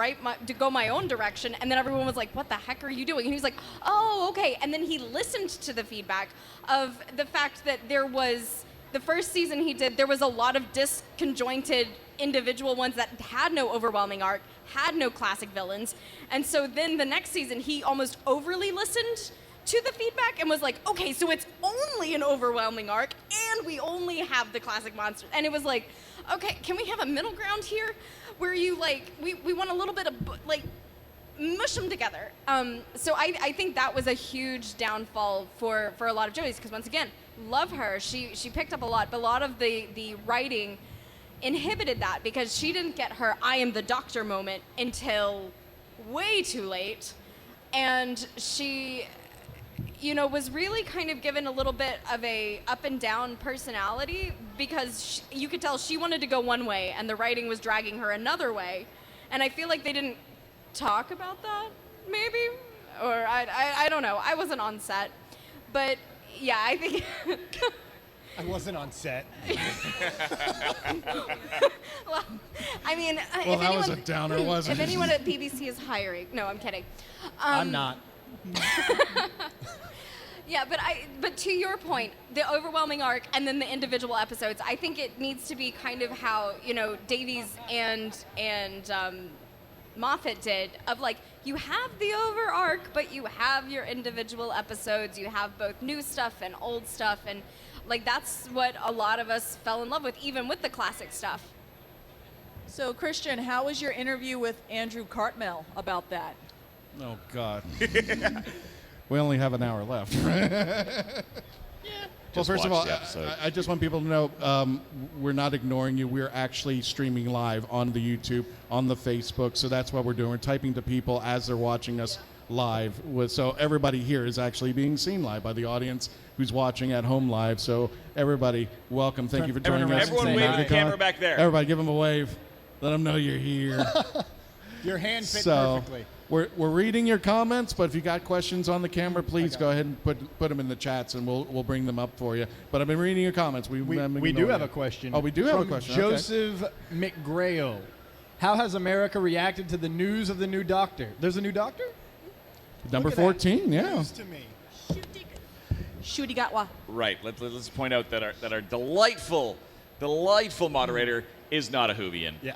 Speaker 5: to go my own direction. And then everyone was like, what the heck are you doing? And he was like, oh, okay. And then he listened to the feedback of the fact that there was, the first season he did, there was a lot of disconjointed individual ones that had no overwhelming arc, had no classic villains. And so then the next season, he almost overly listened to the feedback and was like, okay, so it's only an overwhelming arc and we only have the classic monsters. And it was like, okay, can we have a middle ground here where you like, we want a little bit of like, mush them together. So I think that was a huge downfall for a lot of Jodie's, because once again, love her. She picked up a lot, but a lot of the writing inhibited that because she didn't get her I am the doctor moment until way too late. And she, was really kind of given a little bit of a up and down personality because you could tell she wanted to go one way and the writing was dragging her another way. And I feel like they didn't talk about that, maybe? Or I don't know. I wasn't on set. But yeah, I think...
Speaker 2: I wasn't on set.
Speaker 5: Well, I mean,
Speaker 3: Well,
Speaker 5: if
Speaker 3: that was
Speaker 5: anyone,
Speaker 3: a downer, wasn't
Speaker 5: if
Speaker 3: it?
Speaker 5: anyone at BBC is hiring, no, I'm kidding.
Speaker 2: I'm not.
Speaker 5: Yeah, but to your point, the overwhelming arc and then the individual episodes, I think it needs to be kind of how Davies and Moffat did, of like, you have the over arc, but you have your individual episodes. You have both new stuff and old stuff, and like that's what a lot of us fell in love with, even with the classic stuff.
Speaker 4: So Christian, how was your interview with Andrew Cartmel about that?
Speaker 3: Oh, God. We only have an hour left. Well, first of all, I just want people to know we're not ignoring you. We're actually streaming live on the YouTube, on the Facebook. So that's what we're doing. We're typing to people as they're watching us live. So everybody here is actually being seen live by the audience who's watching at home live. So everybody, welcome. Thank you for joining us.
Speaker 1: Everyone wave at the camera back there.
Speaker 3: Everybody give them a wave. Let them know you're here.
Speaker 2: Your hand fit
Speaker 3: So
Speaker 2: perfectly.
Speaker 3: we're reading your comments, but if you got questions on the camera, please go ahead and put them in the chats, and we'll bring them up for you. But I've been reading your comments.
Speaker 2: We do have a question.
Speaker 3: Oh, we do have a
Speaker 2: from
Speaker 3: question.
Speaker 2: Joseph McGrail. How has America reacted to the news of the new Doctor? There's a new Doctor?
Speaker 3: Number
Speaker 2: Look at
Speaker 3: 14,
Speaker 2: that.
Speaker 3: yeah.
Speaker 2: News to me.
Speaker 4: Shooty Gatwa.
Speaker 1: Right. Let's point out that our delightful moderator is not a Whovian.
Speaker 2: Yeah.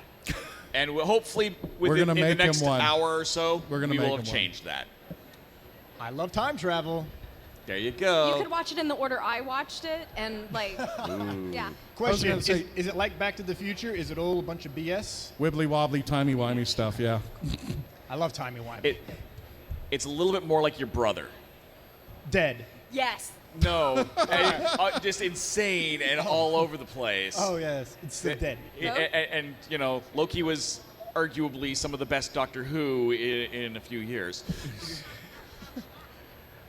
Speaker 1: And hopefully within
Speaker 3: gonna
Speaker 1: in the
Speaker 3: make him
Speaker 1: next
Speaker 3: one.
Speaker 1: hour or so,
Speaker 3: We're gonna
Speaker 1: we
Speaker 3: make
Speaker 1: will
Speaker 3: him
Speaker 1: have
Speaker 3: one.
Speaker 1: changed that.
Speaker 2: I love time travel.
Speaker 1: There you go.
Speaker 5: You could watch it in the order I watched it, and like, yeah.
Speaker 2: Question,
Speaker 3: gonna say-
Speaker 2: is it like Back to the Future? Is it all a bunch of BS?
Speaker 3: Wibbly wobbly, timey wimey stuff, yeah.
Speaker 2: I love timey-wimey.
Speaker 1: It's a little bit more like your brother.
Speaker 2: Dead.
Speaker 5: Yes.
Speaker 1: No, just insane and all over the place.
Speaker 2: Oh, yes. It's still dead.
Speaker 1: And Loki was arguably some of the best Doctor Who in a few years.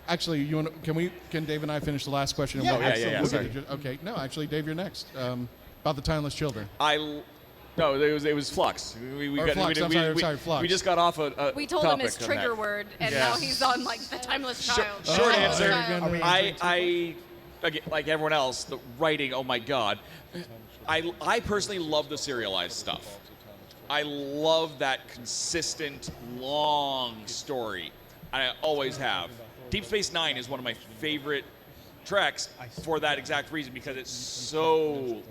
Speaker 3: Actually, can Dave and I finish the last question?
Speaker 2: Yeah,
Speaker 1: absolutely.
Speaker 3: Sorry. Okay, no, actually, Dave, you're next. About the timeless children.
Speaker 1: No, it was Flux.
Speaker 3: Flux.
Speaker 1: We just got off a
Speaker 5: We told him
Speaker 1: topic
Speaker 5: his
Speaker 1: on
Speaker 5: trigger
Speaker 1: that.
Speaker 5: word, and
Speaker 1: Yeah.
Speaker 5: now he's on like the timeless child.
Speaker 1: Short answer.
Speaker 5: Child.
Speaker 1: I again, like everyone else, the writing. Oh my God, I personally love the serialized stuff. I love that consistent, long story. I always have. Deep Space Nine is one of my favorite treks for that exact reason, because it's so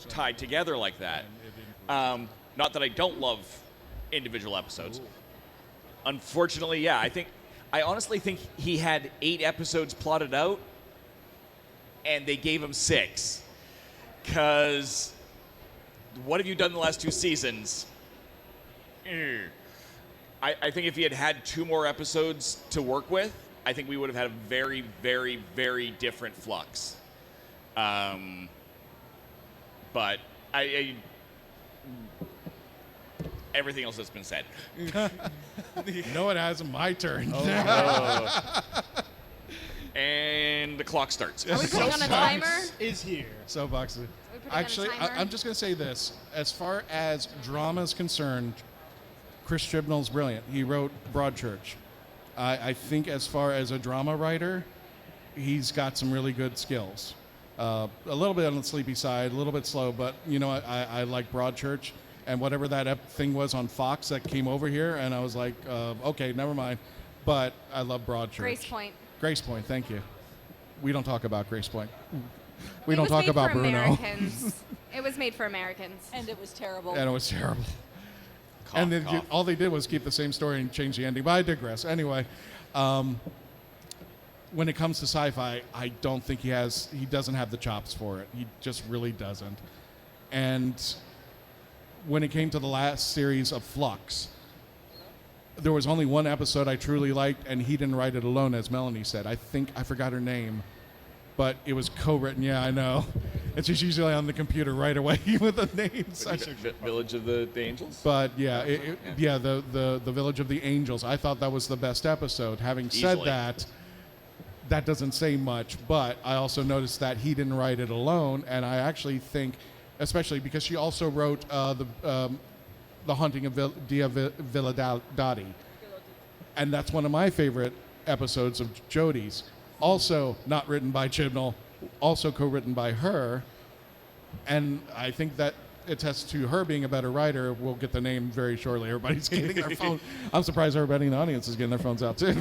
Speaker 1: tied together like that. Not that I don't love individual episodes. Unfortunately, yeah, I honestly think he had 8 episodes plotted out, and they gave him 6. Because what have you done the last 2 seasons? I think if he had 2 more episodes to work with, I think we would have had a very, very, very different Flux. But everything else has been said.
Speaker 3: No, it hasn't. My turn.
Speaker 1: And the clock starts.
Speaker 5: Are we putting on a timer?
Speaker 2: Is here.
Speaker 3: Soapbox.
Speaker 5: putting on a
Speaker 3: Actually,
Speaker 5: timer?
Speaker 3: I'm just going to say this. As far as drama is concerned, Chris Chibnall's brilliant. He wrote Broadchurch. I think as far as a drama writer, he's got some really good skills. A little bit on the sleepy side, a little bit slow, but you know, I like Broadchurch. And whatever that thing was on Fox that came over here, and I was like, okay, never mind. But I love Broadchurch.
Speaker 5: Grace Point.
Speaker 3: Grace Point, thank you. We don't talk about Grace Point. We
Speaker 5: It
Speaker 3: don't
Speaker 5: was
Speaker 3: talk
Speaker 5: made
Speaker 3: about
Speaker 5: for
Speaker 3: Bruno.
Speaker 5: Americans. It was made for Americans.
Speaker 4: And it was terrible.
Speaker 3: And it was terrible.
Speaker 1: Cough,
Speaker 3: And then
Speaker 1: cough.
Speaker 3: all they did was keep the same story and change the ending. But I digress. Anyway, when it comes to sci-fi, I don't think he doesn't have the chops for it. He just really doesn't. And when it came to the last series of Flux, there was only one episode I truly liked, and he didn't write it alone, as Melanie said. I think I forgot her name, but it was co-written. Yeah, I know. And she's usually on the computer right away with the names.
Speaker 1: Village of the Angels?
Speaker 3: But yeah, the Village of the Angels. I thought that was the best episode. Having said
Speaker 1: Easily.
Speaker 3: that doesn't say much. But I also noticed that he didn't write it alone, and I actually think, especially because she also wrote the Haunting of Dia Villadati, and that's one of my favorite episodes of Jodie's. Also not written by Chibnall, also co-written by her, and I think that attests to her being a better writer. We'll get the name very shortly. Everybody's getting their phone. I'm surprised everybody in the audience is getting their phones out too.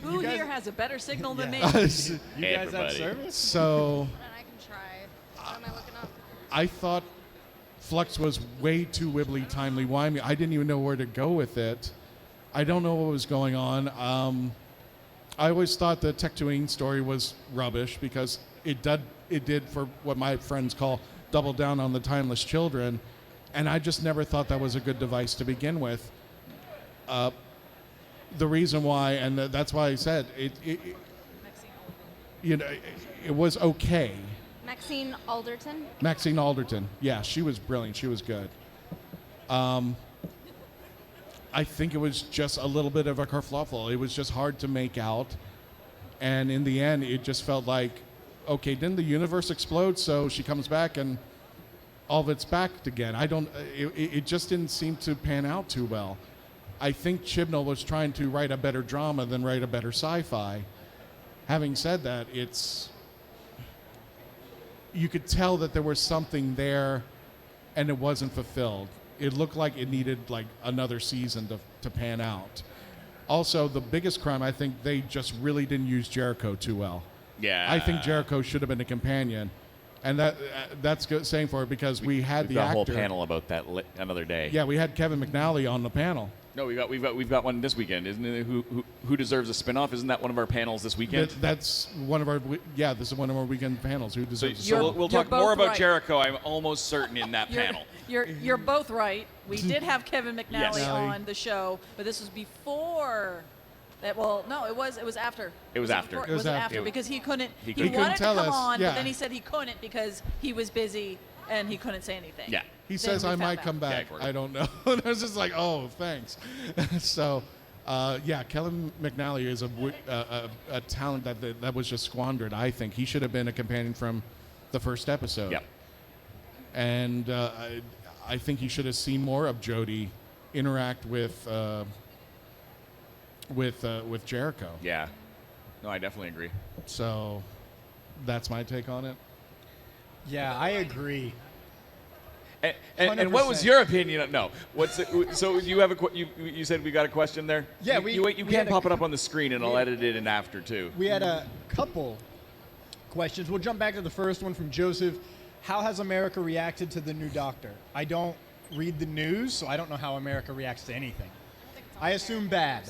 Speaker 4: Who here has a better signal than me?
Speaker 2: You guys have
Speaker 1: Everybody.
Speaker 2: service?
Speaker 3: So
Speaker 5: And I can try. What am I looking up?
Speaker 3: I thought Flux was way too wibbly, timely, wimey. I didn't even know where to go with it. I don't know what was going on. I always thought the Tectuine story was rubbish because it did for what my friends call double down on the timeless children, and I just never thought that was a good device to begin with. The reason why, and that's why I said it was okay.
Speaker 5: Maxine Alderton.
Speaker 3: Maxine Alderton, yeah, she was brilliant. She was good. I think it was just a little bit of a kerfluffle. It was just hard to make out. And in the end, it just felt like, okay, didn't the universe explode? So she comes back and all of it's back again. It just didn't seem to pan out too well. I think Chibnall was trying to write a better drama than write a better sci-fi. Having said that, you could tell that there was something there and it wasn't fulfilled. It looked like it needed like another season to pan out. Also, the biggest crime, I think they just really didn't use Jericho too well.
Speaker 1: Yeah.
Speaker 3: I think Jericho should have been a companion. And that's good saying for it because we had
Speaker 1: We've
Speaker 3: the
Speaker 1: got a whole
Speaker 3: actor.
Speaker 1: panel about that another day.
Speaker 3: Yeah, we had Kevin McNally on the panel.
Speaker 1: No, we've got one this weekend, isn't it? Who deserves a spinoff? Isn't that one of our panels this weekend?
Speaker 3: That's one of our this is one of our weekend panels. Who deserves a
Speaker 1: So
Speaker 3: spinoff?
Speaker 1: we'll
Speaker 4: You're
Speaker 1: talk more
Speaker 4: both
Speaker 1: about
Speaker 4: right.
Speaker 1: Jericho. I'm almost certain in that
Speaker 4: You're,
Speaker 1: panel.
Speaker 4: you're both right. We did have Kevin McNally
Speaker 1: Yes.
Speaker 4: on the show, but this was before. That, well, no, it was after.
Speaker 1: It was after.
Speaker 4: Before-
Speaker 3: It was after.
Speaker 4: because he couldn't.
Speaker 1: He
Speaker 4: He,
Speaker 1: couldn't.
Speaker 3: He couldn't
Speaker 4: wanted to
Speaker 3: tell
Speaker 4: come
Speaker 3: us,
Speaker 4: on,
Speaker 3: yeah.
Speaker 4: but then he said he couldn't because he was busy and he couldn't say anything.
Speaker 1: Yeah.
Speaker 3: He
Speaker 4: Then
Speaker 3: says
Speaker 4: we
Speaker 3: I
Speaker 4: found
Speaker 3: might
Speaker 4: out.
Speaker 3: come back.
Speaker 1: Yeah,
Speaker 3: I don't know. And I was just like, oh, thanks. So, Kevin McNally is a talent that was just squandered. I think he should have been a companion from the first episode.
Speaker 1: Yeah.
Speaker 3: And I think he should have seen more of Jodie interact with Jericho.
Speaker 1: Yeah. No, I definitely agree.
Speaker 3: So, that's my take on it.
Speaker 2: Yeah, I agree.
Speaker 1: And what was
Speaker 2: 100%.
Speaker 1: your opinion? No. So you have you said we got a question there?
Speaker 2: Yeah,
Speaker 1: you
Speaker 2: we
Speaker 1: can
Speaker 2: had
Speaker 1: pop it up on the screen and I'll edit it in after too.
Speaker 2: We had a couple questions. We'll jump back to the first one from Joseph. How has America reacted to the new Doctor? I don't read the news, so I don't know how America reacts to anything. I assume bad.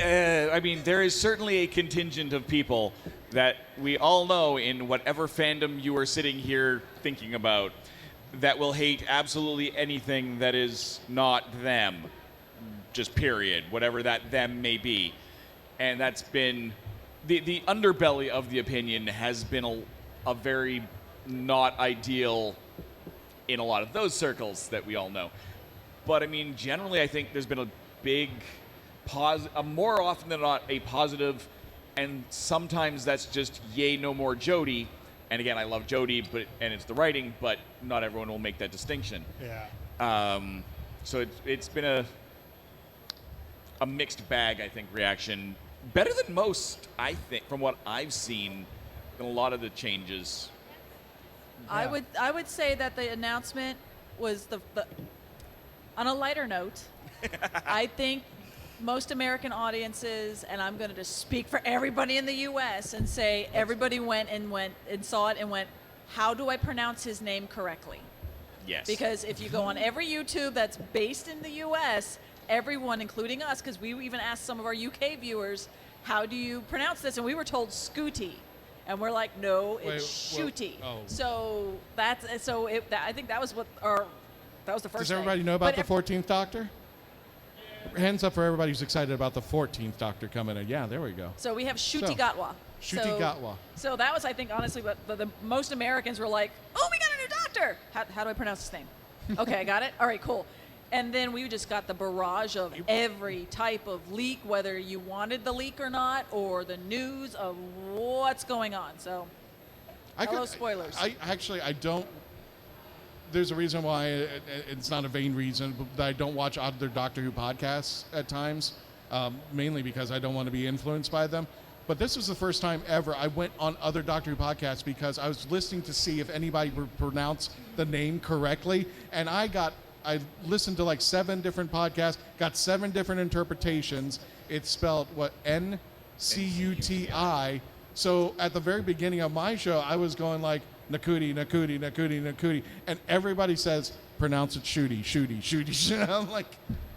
Speaker 1: I mean, there is certainly a contingent of people that we all know in whatever fandom you are sitting here thinking about that will hate absolutely anything that is not them. Just period. Whatever that them may be. And that's been... The underbelly of the opinion has been a very not ideal in a lot of those circles that we all know. But, I mean, generally, I think there's been a big more often than not, a positive, and sometimes that's just, yay, no more Jodie. And again, I love Jodie, and it's the writing, but not everyone will make that distinction.
Speaker 2: Yeah.
Speaker 1: So it's been a mixed bag, I think, reaction. Better than most, I think, from what I've seen in a lot of the changes.
Speaker 4: Yeah. I would say that the announcement was the on a lighter note. I think most American audiences, and I'm going to just speak for everybody in the U.S. and say everybody went and saw it and went, how do I pronounce his name correctly?
Speaker 1: Yes.
Speaker 4: Because if you go on every YouTube that's based in the U.S., everyone, including us, because we even asked some of our UK viewers, how do you pronounce this? And we were told Scooty. And we're like, no, it's Shooty.
Speaker 3: Oh.
Speaker 4: So I think that was that was the first
Speaker 3: Does
Speaker 4: thing.
Speaker 3: everybody know about the 14th Doctor? Hands up for everybody who's excited about the 14th Doctor coming in. Yeah, there we go.
Speaker 4: So we have Shooty Gatwa.
Speaker 3: Shooty Gatwa.
Speaker 4: So that was, I think, honestly, what the most Americans were like, oh, we got a new doctor. How do I pronounce his name? Okay, I got it. All right, cool. And then we just got the barrage of every type of leak, whether you wanted the leak or not, or the news of what's going on. So, spoilers.
Speaker 3: I don't. There's a reason why it's not a vain reason that I don't watch other Doctor Who podcasts at times, mainly because I don't want to be influenced by them. But this was the first time ever I went on other Doctor Who podcasts because I was listening to see if anybody would pronounce the name correctly, and I listened to like 7 different podcasts, got 7 different interpretations. It's spelled Ncuti. So at the very beginning of my show, I was going like Nakuti, and everybody says pronounce it Shooty. I'm like,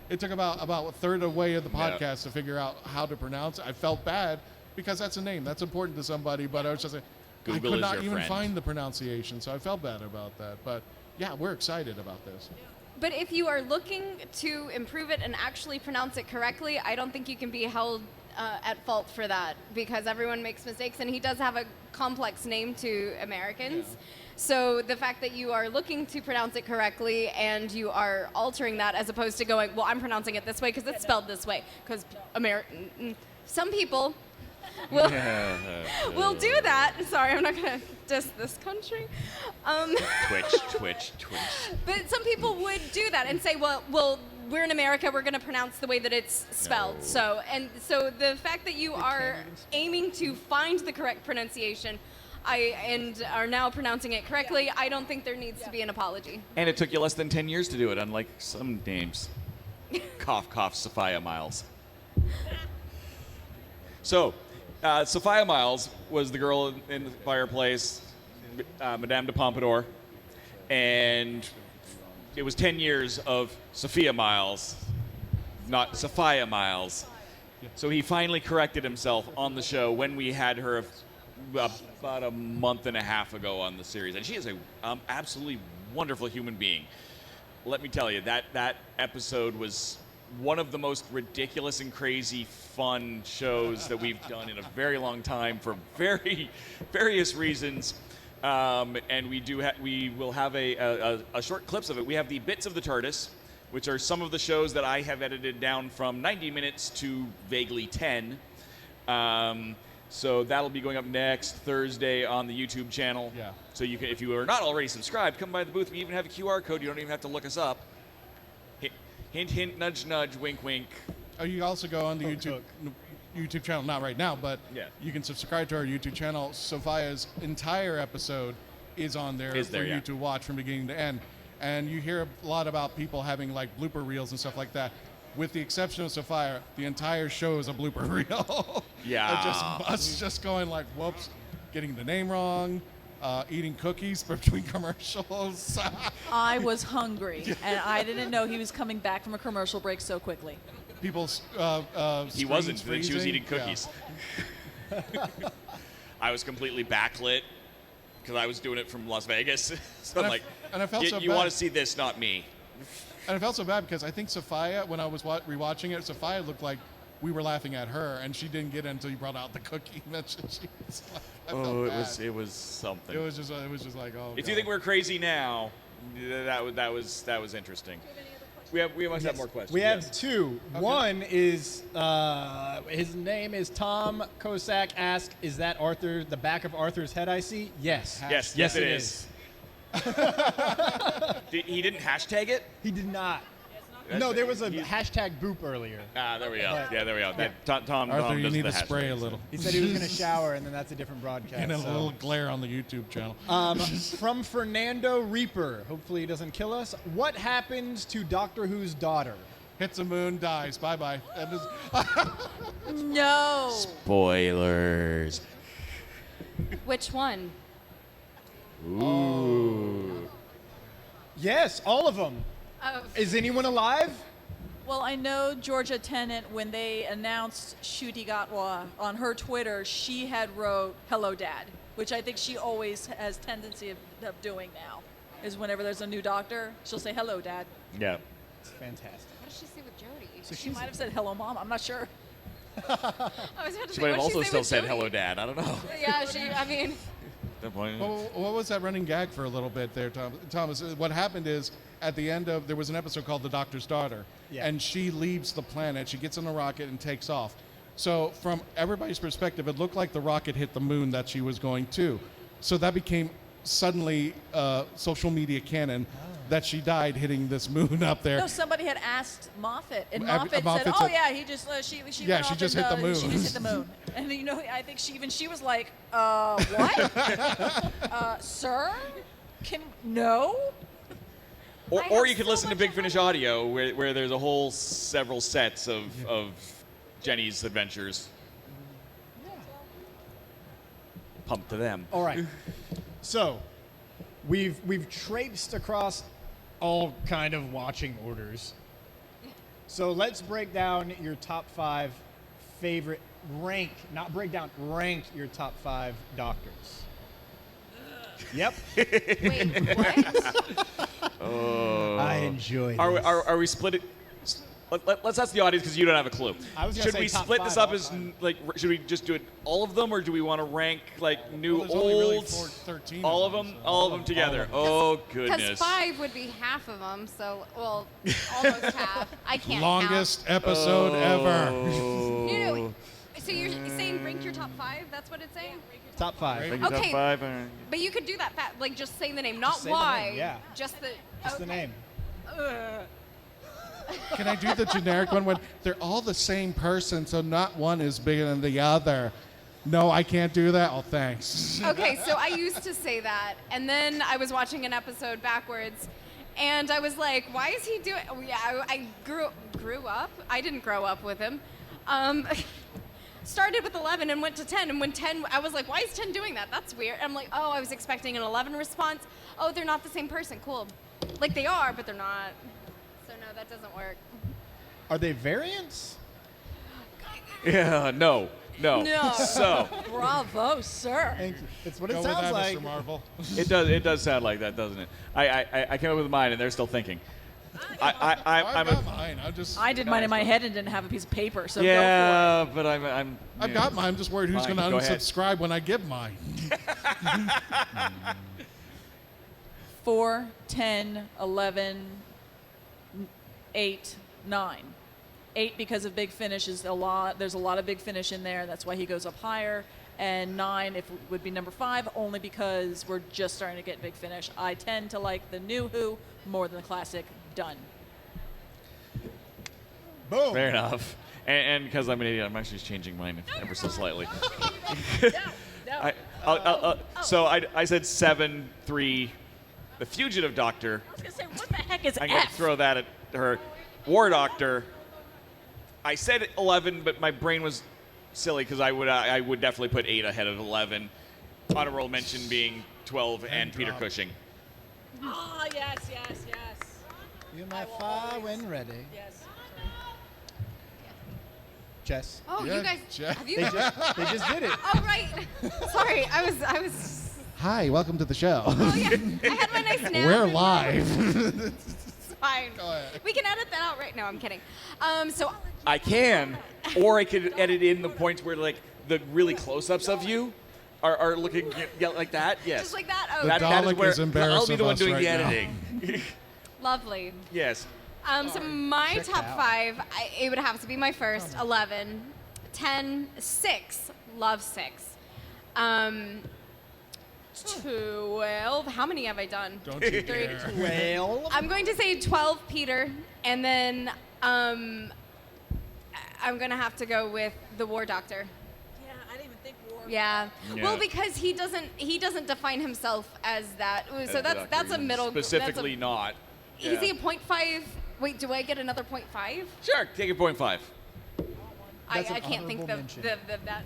Speaker 3: it took about a third of the way of the podcast to figure out how to pronounce it. I felt bad because that's a name that's important to somebody, but I was just like,
Speaker 1: Google
Speaker 3: I could not
Speaker 1: your
Speaker 3: even
Speaker 1: friend.
Speaker 3: find the pronunciation, so I felt bad about that. But yeah, we're excited about this.
Speaker 5: But if you are looking to improve it and actually pronounce it correctly, I don't think you can be held at fault for that because everyone makes mistakes, and he does have a complex name to Americans. Yeah. So the fact that you are looking to pronounce it correctly and you are altering that as opposed to going, well, I'm pronouncing it this way because it's spelled this way. Because some people will do that. Sorry, I'm not going to diss this country.
Speaker 1: Twitch.
Speaker 5: But some people would do that and say, well, we're in America, we're going to pronounce the way that it's spelled. No. So the fact that you are aiming to find the correct pronunciation and are now pronouncing it correctly, I don't think there needs to be an apology.
Speaker 1: And it took you less than 10 years to do it, unlike some names. Cough, Sophia Miles. So, Sophia Miles was the girl in the fireplace, Madame de Pompadour, and it was 10 years of Sophia Miles, not Sophia Miles. So he finally corrected himself on the show when we had her about a month and a half ago on the series. And she is an absolutely wonderful human being. Let me tell you, that episode was one of the most ridiculous and crazy fun shows that we've done in a very long time for various reasons. And we will have a short clips of it. We have the Bits of the TARDIS, which are some of the shows that I have edited down from 90 minutes to vaguely 10. So that'll be going up next Thursday on the YouTube channel. Yeah. So you can, if you are not already subscribed, come by the booth. We even have a QR code. You don't even have to look us up. Hint, hint, nudge, nudge, wink, wink.
Speaker 3: Oh, you also go on the YouTube channel, not right now, but you can subscribe to our YouTube channel. Sophia's entire episode is on there for you to watch from beginning to end. And you hear a lot about people having like blooper reels and stuff like that. With the exception of Sophia, the entire show is a blooper reel. Yeah. Us just going like, whoops, getting the name wrong, eating cookies between commercials.
Speaker 4: I was hungry, and I didn't know he was coming back from a commercial break so quickly.
Speaker 1: People's he wasn't. Then she was eating cookies. I was completely backlit because I was doing it from Las Vegas. So
Speaker 3: And
Speaker 1: I'm like,
Speaker 3: I felt so
Speaker 1: you
Speaker 3: bad.
Speaker 1: want to see this, not me.
Speaker 3: And I felt so bad because I think Sophia, when I was rewatching it, Sophia looked like we were laughing at her, and she didn't get it until you brought out the cookie. She was like, I felt bad.
Speaker 1: It was something.
Speaker 3: It was just like, oh.
Speaker 1: If
Speaker 3: God.
Speaker 1: you think we're crazy now, that was interesting. We must have more questions.
Speaker 2: We have
Speaker 1: yes.
Speaker 2: two.
Speaker 3: Okay.
Speaker 2: One is his name is Tom Kosak. Asked, "Is that Arthur? The back of Arthur's head I see?" Yes.
Speaker 1: Yes, it is. He didn't hashtag it?
Speaker 2: He did not. No, there was a hashtag boop earlier.
Speaker 1: There we go.
Speaker 2: But-
Speaker 1: Yeah, there we go. Tom
Speaker 3: Arthur, you
Speaker 1: does
Speaker 3: need
Speaker 1: the
Speaker 3: to spray a
Speaker 1: hashtags.
Speaker 3: little.
Speaker 2: He said he was going to shower, and then that's a different broadcast.
Speaker 3: And a
Speaker 2: so.
Speaker 3: little glare on the YouTube channel.
Speaker 2: From Fernando Reaper. Hopefully he doesn't kill us. What happens to Doctor Who's daughter?
Speaker 3: Hits the moon, dies. Bye-bye. That is-
Speaker 4: No.
Speaker 1: Spoilers.
Speaker 5: Which one?
Speaker 1: Ooh.
Speaker 2: Yes, all of them. Is anyone alive?
Speaker 4: Well, I know Georgia Tennant, when they announced Shuti Gatwa on her Twitter, she had wrote, "Hello, Dad," which I think she always has tendency of doing now, is whenever there's a new doctor, she'll say, "Hello, Dad."
Speaker 1: Yeah.
Speaker 2: It's fantastic.
Speaker 5: What does she say with Jodie?
Speaker 2: So
Speaker 4: She might have said, "Hello, Mom." I'm not sure.
Speaker 5: I was about to
Speaker 1: She
Speaker 5: say,
Speaker 1: might have
Speaker 5: what'd
Speaker 1: also
Speaker 5: say
Speaker 1: still
Speaker 5: with
Speaker 1: said
Speaker 5: Jodie?
Speaker 1: hello, Dad. I don't know.
Speaker 5: Yeah, I mean,
Speaker 1: Good point.
Speaker 3: Well, what was that running gag for a little bit there, Thomas? What happened is, at the end of, there was an episode called The Doctor's Daughter,
Speaker 2: Yeah.
Speaker 3: and she leaves the planet. She gets on a rocket and takes off. So from everybody's perspective, it looked like the rocket hit the moon that she was going to. So that became suddenly social media canon that she died hitting this moon up there.
Speaker 4: No, somebody had asked Moffat, and
Speaker 3: Moffat
Speaker 4: Moffat said,
Speaker 3: said-
Speaker 4: "Oh yeah, he just she
Speaker 3: Yeah,
Speaker 4: went
Speaker 3: she
Speaker 4: off
Speaker 3: just
Speaker 4: and,
Speaker 3: hit the moon."
Speaker 4: She just hit the moon." And you know, I think she was like, "What? Sir? No?"
Speaker 1: Or you could listen to Big Finish Audio, where there's a whole several sets of Jenny's adventures. Pump to them.
Speaker 2: All right. So, we've traipsed across all kind of watching orders. So let's break down your top 5 favorite rank your top 5 doctors. Yep.
Speaker 5: wait, what?
Speaker 2: I enjoy this.
Speaker 1: Are we split it? Let's ask the audience because you don't have a clue.
Speaker 2: I was gonna
Speaker 1: Should
Speaker 2: say
Speaker 1: we
Speaker 2: top
Speaker 1: split
Speaker 2: 5
Speaker 1: this up
Speaker 2: all
Speaker 1: as
Speaker 2: time.
Speaker 1: should we just do it all of them, or do we want to rank like new,
Speaker 3: Well, there's only really
Speaker 1: old,
Speaker 3: 13
Speaker 1: all of them,
Speaker 3: so
Speaker 1: all of them together? Oh
Speaker 5: Because
Speaker 1: goodness.
Speaker 5: 5 would be half of them, so, well, almost half. I can't
Speaker 3: Longest episode ever.
Speaker 5: count. You know, so you're saying rank your top 5? That's what it's saying?
Speaker 2: Top 5.
Speaker 1: Rank your top
Speaker 5: Okay.
Speaker 1: 5, all right.
Speaker 5: But you could do that like just say the name, not
Speaker 2: say the
Speaker 5: why.
Speaker 2: name, yeah.
Speaker 5: Just the.
Speaker 2: That's the name.
Speaker 3: Can I do the generic one when they're all the same person, so not one is bigger than the other? No, I can't do that. Oh, thanks.
Speaker 5: Okay, so I used to say that, and then I was watching an episode backwards, and I was like, why is he doing? Oh, yeah, I grew up. I didn't grow up with him. Started with 11 and went to 10, and when 10, I was like, why is 10 doing that? That's weird. I'm like, oh, I was expecting an 11 response. Oh, they're not the same person. Cool. Like they are, but they're not. So no, that doesn't work.
Speaker 2: Are they variants?
Speaker 1: Yeah, no.
Speaker 5: No.
Speaker 1: So
Speaker 4: Bravo, sir.
Speaker 2: Thank you. It's what it
Speaker 3: Go with
Speaker 2: sounds
Speaker 3: that,
Speaker 2: like.
Speaker 3: Mr. Marvel.
Speaker 1: it does sound like that, doesn't it? I came up with mine, and they're still thinking.
Speaker 3: I've
Speaker 1: I'm
Speaker 3: got
Speaker 1: a,
Speaker 3: mine.
Speaker 4: I did mine in my head and didn't have a piece of paper, so
Speaker 1: yeah, but I'm.
Speaker 3: I've got mine. I'm just worried who's
Speaker 1: Fine,
Speaker 3: going
Speaker 1: go
Speaker 3: to
Speaker 1: ahead.
Speaker 3: unsubscribe when I give mine.
Speaker 4: go for it. 4, 10, 11, 8, 9. 8 because of Big Finish is a lot. There's a lot of Big Finish in there. That's why he goes up higher. And 9 would be number 5, only because we're just starting to get Big Finish. I tend to like the new Who more than the classic. Done.
Speaker 2: Boom.
Speaker 1: Fair enough. And because I'm an idiot, I'm actually changing mine ever so slightly. So I said 7, 3. The Fugitive Doctor.
Speaker 4: I was going to say, what the heck is
Speaker 1: I'm going to
Speaker 4: F?
Speaker 1: throw that at her. War Doctor. I said 11, but my brain was silly because I would definitely put 8 ahead of 11. Honorable mention being 12 and Peter
Speaker 3: drop.
Speaker 1: Cushing.
Speaker 4: Ah, yes.
Speaker 2: You're my fire when ready.
Speaker 4: Yes.
Speaker 7: Chess.
Speaker 5: Oh,
Speaker 3: Yeah,
Speaker 5: you guys,
Speaker 3: Jeff.
Speaker 5: have you?
Speaker 7: They just did it.
Speaker 5: Oh, right. Sorry, I was.
Speaker 3: Hi, welcome to the show.
Speaker 5: Oh yeah, I had my nice nap.
Speaker 3: We're live.
Speaker 5: It's fine.
Speaker 3: Go ahead.
Speaker 5: We can edit that out right now. I'm kidding. So
Speaker 1: I can, or I could edit in the points where like the really close-ups of you are looking like that. Yes.
Speaker 5: just like that. Oh,
Speaker 3: The
Speaker 1: that is
Speaker 3: Dalek
Speaker 1: where
Speaker 3: is embarrassed
Speaker 1: I'll be the
Speaker 3: of
Speaker 1: one
Speaker 3: us
Speaker 1: doing
Speaker 3: right
Speaker 1: the
Speaker 3: now.
Speaker 1: editing.
Speaker 5: lovely.
Speaker 1: Yes.
Speaker 5: So my
Speaker 7: Check
Speaker 5: top
Speaker 7: out.
Speaker 5: 5, it would have to be my first. 11, 10, 6. Love 6. 12. How many have I done?
Speaker 3: Don't you
Speaker 5: 3,
Speaker 3: dare.
Speaker 7: 12.
Speaker 5: I'm going to say 12, Peter, and then I'm going to have to go with the War Doctor.
Speaker 4: Yeah, I didn't even think war.
Speaker 5: Yeah.
Speaker 1: Yeah.
Speaker 5: Well, because he doesn't define himself as that. So that's a middle.
Speaker 1: Specifically not.
Speaker 5: Is he a 0.5? Wait, do I get another 0.5?
Speaker 1: Sure, take a 0.5.
Speaker 5: I
Speaker 7: That's an
Speaker 5: can't think
Speaker 7: honorable
Speaker 5: the
Speaker 7: mention.
Speaker 5: that.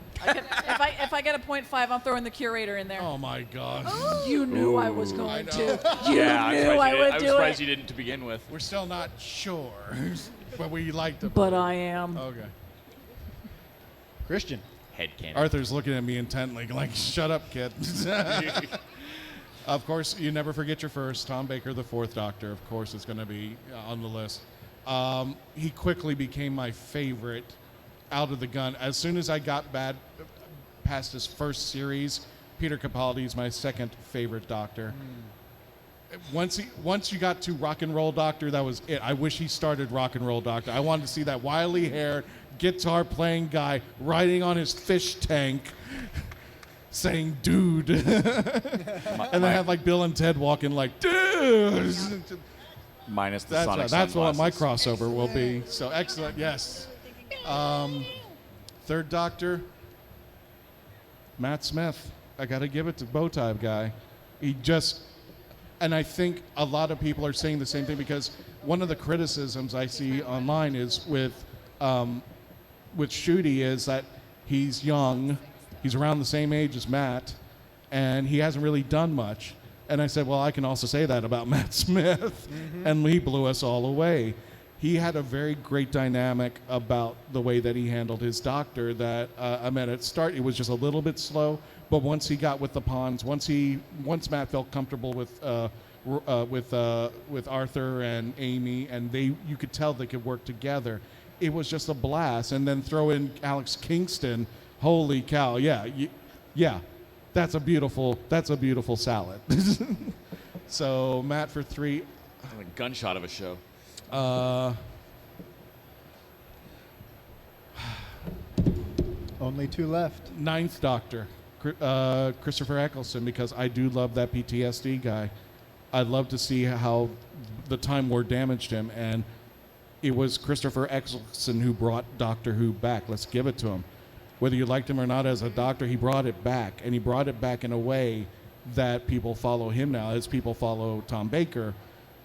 Speaker 4: If I get a 0.5, I'm throwing the curator in there.
Speaker 3: Oh my God.
Speaker 4: You knew I was
Speaker 3: I
Speaker 4: going
Speaker 3: know.
Speaker 4: to.
Speaker 1: Yeah,
Speaker 4: knew I would
Speaker 1: I'm
Speaker 4: do
Speaker 1: surprised
Speaker 4: it.
Speaker 1: you didn't to begin with.
Speaker 3: We're still not sure, but we like to.
Speaker 4: But I am.
Speaker 3: Okay.
Speaker 7: Christian.
Speaker 1: Headcanon.
Speaker 3: Arthur's looking at me intently, like, "Shut up, kid." Of course, you never forget your first. Tom Baker, the Fourth Doctor, of course, is going to be on the list. He quickly became my favorite out of the gun. As soon as I got past his first series, Peter Capaldi is my second favorite Doctor. Once you got to Rock and Roll Doctor, that was it. I wish he started Rock and Roll Doctor. I wanted to see that wily-haired, guitar-playing guy riding on his fish tank, saying "dude," and they have like Bill and Ted walking like "dude."
Speaker 1: Minus the
Speaker 3: That's
Speaker 1: Sonic
Speaker 3: right. That's what my
Speaker 1: sunglasses.
Speaker 3: crossover will be. So excellent. Yes. Third Doctor, Matt Smith. I got to give it to Bowtie Guy. He just, and I think a lot of people are saying the same thing, because one of the criticisms I see online is with Shooty is that he's young, he's around the same age as Matt, and he hasn't really done much. And I said, well, I can also say that about Matt Smith, and he blew us all away. He had a very great dynamic about the way that he handled his Doctor. That it was just a little bit slow, but once he got with the pawns, once Matt felt comfortable with Arthur and Amy, and you could tell they could work together. It was just a blast. And then throw in Alex Kingston. Holy cow! Yeah. That's a beautiful salad. So Matt for 3.
Speaker 1: A gunshot of a show.
Speaker 7: Only 2 left.
Speaker 3: Ninth Doctor, Christopher Eccleston, because I do love that PTSD guy. I'd love to see how the Time War damaged him, and it was Christopher Eccleston who brought Doctor Who back. Let's give it to him. Whether you liked him or not as a Doctor, he brought it back, and he brought it back in a way that people follow him now, as people follow Tom Baker.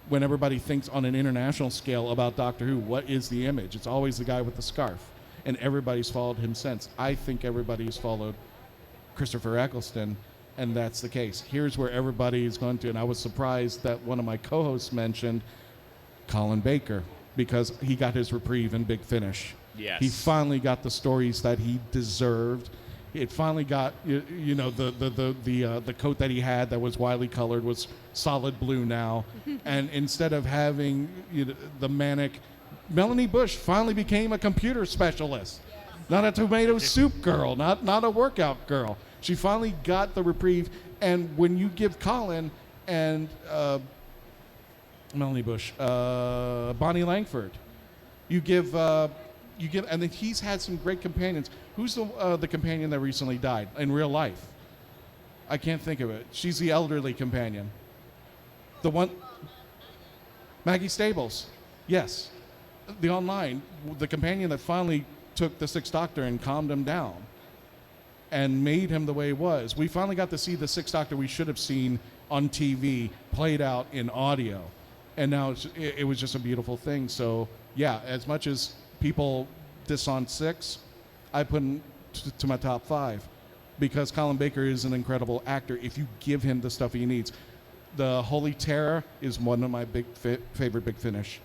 Speaker 3: When everybody thinks on an international scale about Doctor Who, what is the image? It's always the guy with the scarf, and everybody's followed him since. I think everybody's followed Christopher Eccleston, and that's the case. Here's where everybody is going to, and I was surprised that one of my co-hosts mentioned Colin Baker, because he got his reprieve in Big Finish.
Speaker 1: Yes.
Speaker 3: He finally got the stories that he deserved. It finally got, the coat that he had that was widely colored was solid blue now. And instead of having the manic, Melanie Bush finally became a computer specialist. Not a tomato soup girl, not a workout girl. She finally got the reprieve. And when you give Colin and Melanie Bush, Bonnie Langford, you give, and then he's had some great companions. Who's the companion that recently died in real life? I can't think of it. She's the elderly companion. The one, Maggie Stables. Yes, the companion that finally took the Sixth Doctor and calmed him down and made him the way he was. We finally got to see the Sixth Doctor we should have seen on TV played out in audio, and now it was just a beautiful thing. So yeah, as much as people diss on 6, I put him to my top 5, because Colin Baker is an incredible actor if you give him the stuff he needs. The Holy Terror is one of my favorite Big Finish.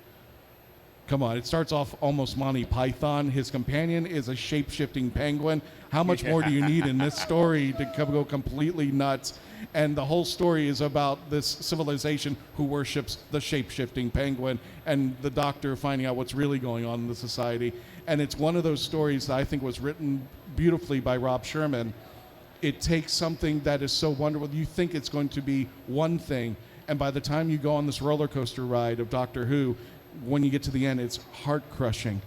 Speaker 3: Come on, it starts off almost Monty Python. His companion is a shape-shifting penguin. How much more do you need in this story to go completely nuts? And the whole story is about this civilization who worships the shape-shifting penguin and the Doctor finding out what's really going on in the society. And it's one of those stories that I think was written beautifully by Rob Sherman. It takes something that is so wonderful. You think it's going to be one thing, and by the time you go on this roller coaster ride of Doctor Who, when you get to the end, it's heart-crushing.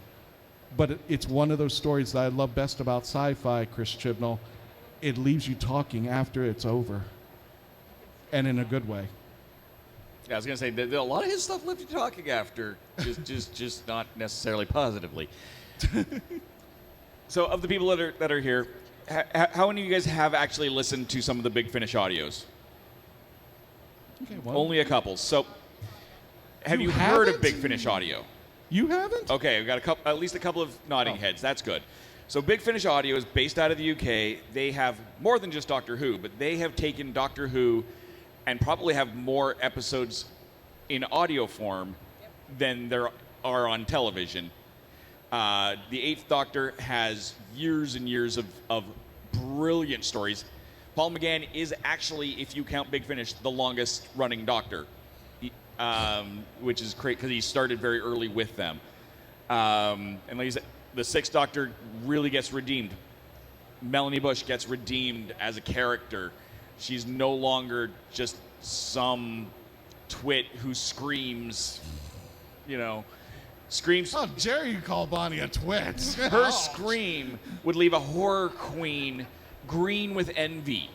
Speaker 3: But it's one of those stories that I love best about sci-fi, Chris Chibnall. It leaves you talking after it's over, and in a good way.
Speaker 1: Yeah, I was going to say, a lot of his stuff left you talking after, just not necessarily positively. So, of the people that are here, how many of you guys have actually listened to some of the Big Finish audios?
Speaker 3: Okay, well,
Speaker 1: Only a couple. So, have you heard
Speaker 3: haven't?
Speaker 1: of Big Finish audio?
Speaker 3: You haven't?
Speaker 1: Okay, we've got at least a couple of nodding heads. That's good. So Big Finish Audio is based out of the UK. They have more than just Doctor Who, but they have taken Doctor Who and probably have more episodes in audio form than there are on television. The Eighth Doctor has years and years of brilliant stories. Paul McGann is actually, if you count Big Finish, the longest running Doctor. Which is great because he started very early with them. And like you said, the Sixth Doctor really gets redeemed. Melanie Bush gets redeemed as a character. She's no longer just some twit who screams, screams.
Speaker 3: How dare you call Bonnie a twit?
Speaker 1: Her scream would leave a horror queen green with envy.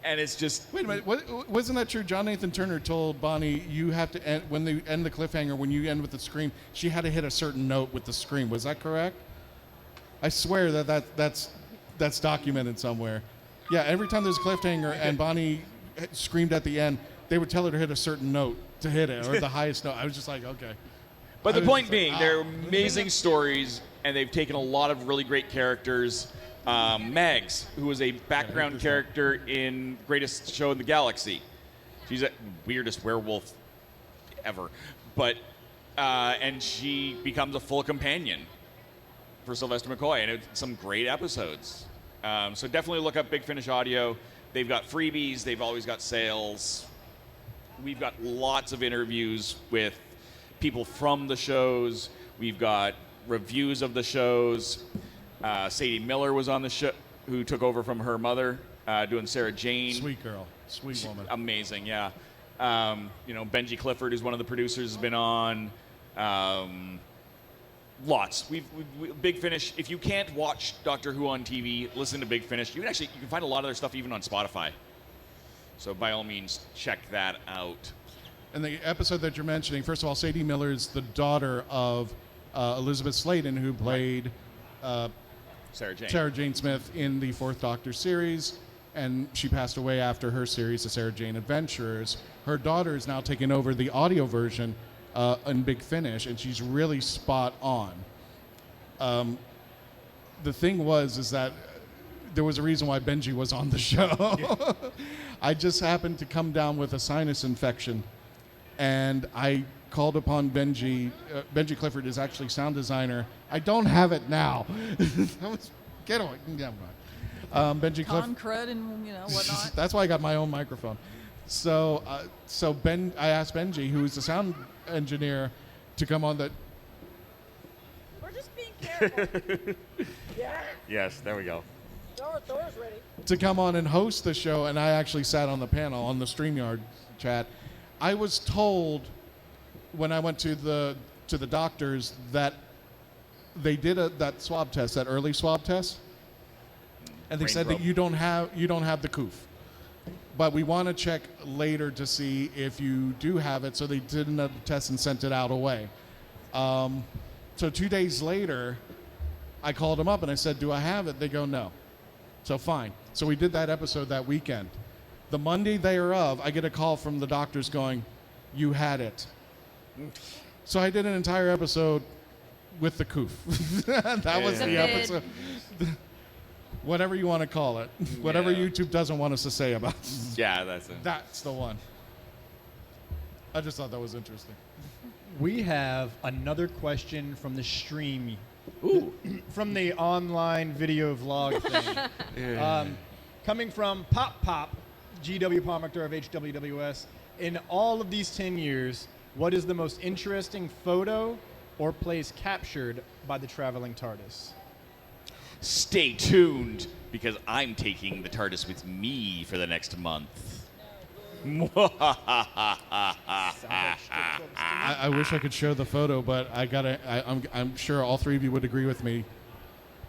Speaker 1: And it's just...
Speaker 3: Wait a minute, wasn't that true? John Nathan Turner told Bonnie, you have to end, when they end the cliffhanger, when you end with the scream, she had to hit a certain note with the scream. Was that correct? I swear that's documented somewhere. Yeah, every time there's a cliffhanger and Bonnie screamed at the end, they would tell her to hit a certain note to hit it, or the highest note. I was just like, okay.
Speaker 1: But the point being, they're amazing stories, and they've taken a lot of really great characters. Megs, who was a background character in Greatest Show in the Galaxy. She's the weirdest werewolf ever. But, and she becomes a full companion for Sylvester McCoy, and it's some great episodes. So definitely look up Big Finish Audio. They've got freebies. They've always got sales. We've got lots of interviews with people from the shows. We've got reviews of the shows. Sadie Miller was on the show, who took over from her mother, doing Sarah Jane.
Speaker 3: Sweet girl. Sweet woman.
Speaker 1: Amazing, yeah. Benji Clifford, who's one of the producers, has been on. Lots. Big Finish. If you can't watch Doctor Who on TV, listen to Big Finish. You can find a lot of their stuff even on Spotify. So by all means, check that out.
Speaker 3: And the episode that you're mentioning, first of all, Sadie Miller is the daughter of Elizabeth Sladen, who played
Speaker 1: Sarah
Speaker 3: Jane Smith in the Fourth Doctor series, and she passed away after her series, The Sarah Jane Adventurers. Her daughter is now taking over the audio version in Big Finish, and she's really spot on. The thing is that there was a reason why Benji was on the show. Yeah. I just happened to come down with a sinus infection, and I called upon Benji. Benji Clifford is actually sound designer. I don't have it now. Get away. Benji Clifford.
Speaker 4: Crud and whatnot.
Speaker 3: That's why I got my own microphone. So I asked Benji, who is the sound engineer, to come on.
Speaker 4: We're just being careful. Yeah.
Speaker 1: Yes, there we go.
Speaker 4: Thor's ready.
Speaker 3: To come on and host the show, and I actually sat on the panel on the StreamYard chat. I was told when I went to the doctors that they did that swab test, that early swab test, and they said that you don't have the coof, but we want to check later to see if you do have it. So they did another test and sent it out away. So 2 days later, I called them up and I said, "Do I have it?" They go, "No." So fine. So we did that episode that weekend. The Monday thereof, I get a call from the doctors going, "You had it." So I did an entire episode with the coof. That was the episode. Whatever you want to call it. Whatever YouTube doesn't want us to say about it.
Speaker 1: Yeah, that's it.
Speaker 3: That's the one. I just thought that was interesting.
Speaker 2: We have another question from the stream.
Speaker 1: Ooh.
Speaker 2: From the online video vlog thing. Coming from Pop, GW Palmactor of HWWS. In all of these 10 years, what is the most interesting photo or place captured by the Traveling TARDIS?
Speaker 1: Stay tuned, because I'm taking the TARDIS with me for the next month.
Speaker 3: I wish I could show the photo, but I'm sure all three of you would agree with me.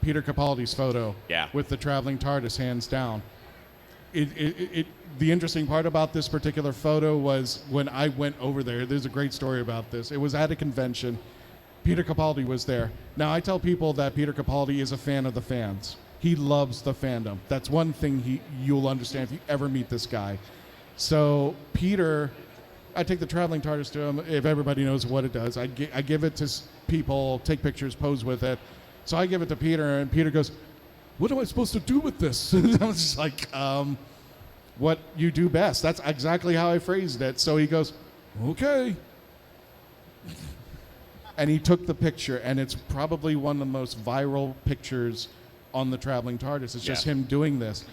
Speaker 3: Peter Capaldi's photo,
Speaker 1: Yeah.
Speaker 3: with the Traveling TARDIS, hands down. The interesting part about this particular photo was when I went over there. There's a great story about this. It was at a convention. Peter Capaldi was there. Now, I tell people that Peter Capaldi is a fan of the fans. He loves the fandom. That's one thing you'll understand if you ever meet this guy. So Peter, I take the Traveling TARDIS to him. If everybody knows what it does, I give it to people, take pictures, pose with it. So I give it to Peter, and Peter goes, "What am I supposed to do with this?" I was just like, "What you do best." That's exactly how I phrased it. So he goes, "Okay." And he took the picture, and it's probably one of the most viral pictures on the Traveling TARDIS. It's just him doing this.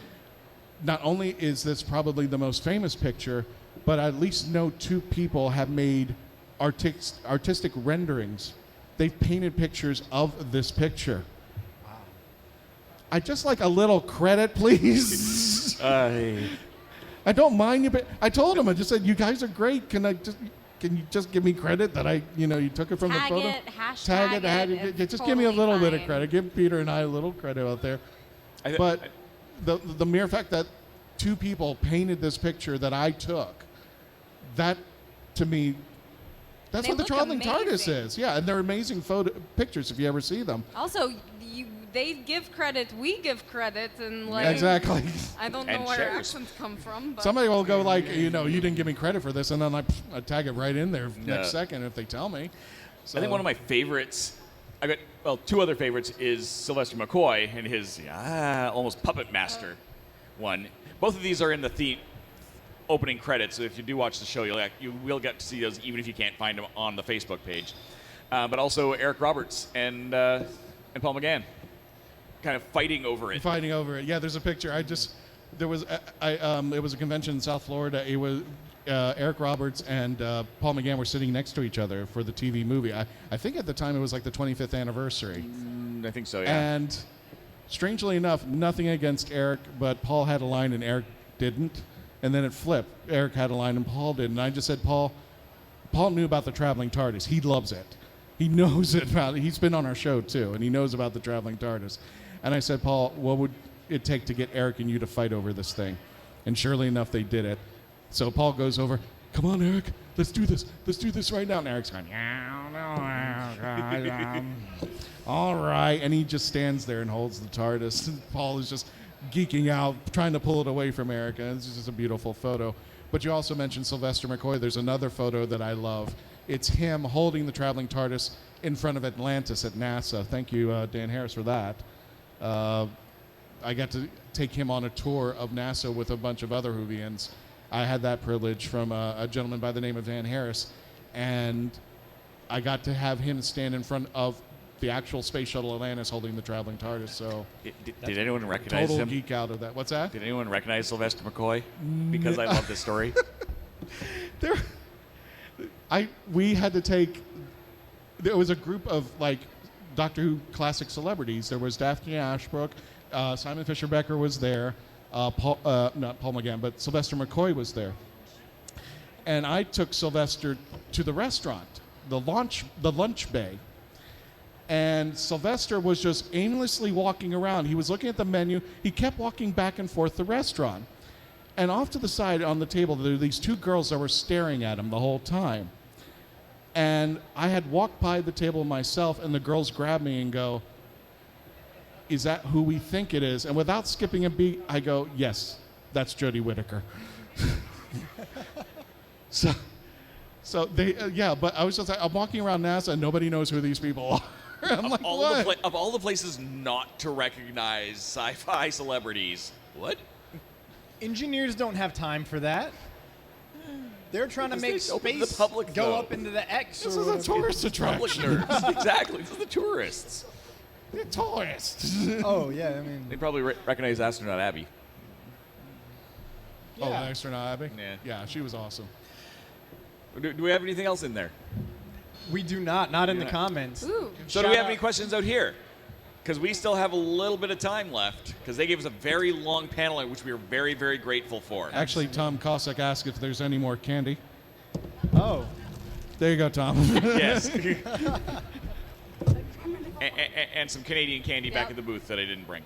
Speaker 3: Not only is this probably the most famous picture, but I at least know two people have made artistic renderings. They've painted pictures of this picture. Wow. I'd just like a little credit, please. I don't mind you, but I told him, I just said, "You guys are great. Can you just give me credit that you took it from the photo?"
Speaker 5: Hashtag it.
Speaker 3: Just
Speaker 5: Totally
Speaker 3: give me a little bit of
Speaker 5: fine.
Speaker 3: credit. Give Peter and I a little credit out there. But the mere fact that two people painted this picture that I took, that to me, that's
Speaker 5: They
Speaker 3: what the
Speaker 5: look
Speaker 3: Traveling TARDIS
Speaker 5: amazing.
Speaker 3: is. Yeah, and they're amazing pictures if you ever see them.
Speaker 5: Also, they give credit, we give credit, and like
Speaker 3: Exactly.
Speaker 5: I don't
Speaker 1: And
Speaker 5: know where
Speaker 1: shares.
Speaker 5: accents come from. But
Speaker 3: Somebody will go like, you didn't give me credit for this, and then I tag it right in there
Speaker 1: Yeah.
Speaker 3: next second if they tell me. So,
Speaker 1: I think one of my favorites, two other favorites, is Sylvester McCoy and his almost puppet master one. Both of these are in the opening credits, so if you do watch the show, you will get to see those even if you can't find them on the Facebook page. But also Eric Roberts and Paul McGann kind of fighting over it.
Speaker 3: Fighting over it. Yeah, there's a picture. It was a convention in South Florida. It was Eric Roberts and Paul McGann were sitting next to each other for the TV movie. I think at the time it was like the 25th anniversary.
Speaker 1: I think so, yeah.
Speaker 3: And strangely enough, nothing against Eric, but Paul had a line and Eric didn't. And then it flipped. Eric had a line and Paul didn't. And I just said, Paul knew about the Traveling TARDIS. He loves it. He knows it about it. He's been on our show too, and he knows about the Traveling TARDIS. And I said, Paul, what would it take to get Eric and you to fight over this thing? And surely enough, they did it. So Paul goes over, "Come on, Eric, let's do this. Let's do this right now." And Eric's going, "All right." And he just stands there and holds the TARDIS. And Paul is just geeking out, trying to pull it away from Eric. And it's just a beautiful photo. But you also mentioned Sylvester McCoy. There's another photo that I love. It's him holding the Traveling TARDIS in front of Atlantis at NASA. Thank you, Dan Harris, for that. I got to take him on a tour of NASA with a bunch of other Whovians. I had that privilege from a gentleman by the name of Dan Harris, and I got to have him stand in front of the actual Space Shuttle Atlantis holding the Traveling TARDIS. So
Speaker 1: Did anyone recognize
Speaker 3: total
Speaker 1: him?
Speaker 3: geek out of that. What's that?
Speaker 1: Did anyone recognize Sylvester McCoy? Because I love this story.
Speaker 3: We had to take. There was a group of like Doctor Who classic celebrities. There was Daphne Ashbrook, Simon Fisher Becker was there, not Paul McGann, but Sylvester McCoy was there. And I took Sylvester to the restaurant, the lunch bay. And Sylvester was just aimlessly walking around. He was looking at the menu. He kept walking back and forth the restaurant. And off to the side on the table, there were these two girls that were staring at him the whole time. And I had walked by the table myself, and the girls grabbed me and go, "Is that who we think it is?" And without skipping a beat, I go, "Yes, that's Jodie Whittaker." So they, but I was just like, I'm walking around NASA, and nobody knows who these people are. I'm like, what?
Speaker 1: Of all the places not to recognize sci-fi celebrities, what?
Speaker 2: Engineers don't have time for that. They're trying to make
Speaker 1: It's open to the
Speaker 2: space
Speaker 1: public,
Speaker 2: go
Speaker 1: though.
Speaker 2: up into the X.
Speaker 3: This
Speaker 2: or
Speaker 3: is a
Speaker 2: whatever.
Speaker 3: tourist
Speaker 1: Public
Speaker 3: attraction.
Speaker 1: nerds. Exactly. This is the tourists.
Speaker 3: The tourists.
Speaker 2: Oh yeah, I mean,
Speaker 1: They probably recognize Astronaut Abby.
Speaker 3: Oh,
Speaker 2: Yeah.
Speaker 3: the astronaut Abby?
Speaker 1: Yeah.
Speaker 3: Yeah, she was awesome.
Speaker 1: Do we have anything else in there?
Speaker 2: we do not in the
Speaker 1: Yeah.
Speaker 2: comments.
Speaker 5: Ooh.
Speaker 1: So do we
Speaker 2: Shout
Speaker 1: have any
Speaker 2: out-
Speaker 1: questions out here? Because we still have a little bit of time left. Because they gave us a very long panel, which we are very, very grateful for.
Speaker 3: Actually, Tom Cossack asked if there's any more candy.
Speaker 2: Oh,
Speaker 3: There you go, Tom.
Speaker 1: Yes. and some Canadian candy back
Speaker 5: Yep.
Speaker 1: at the booth that I didn't bring.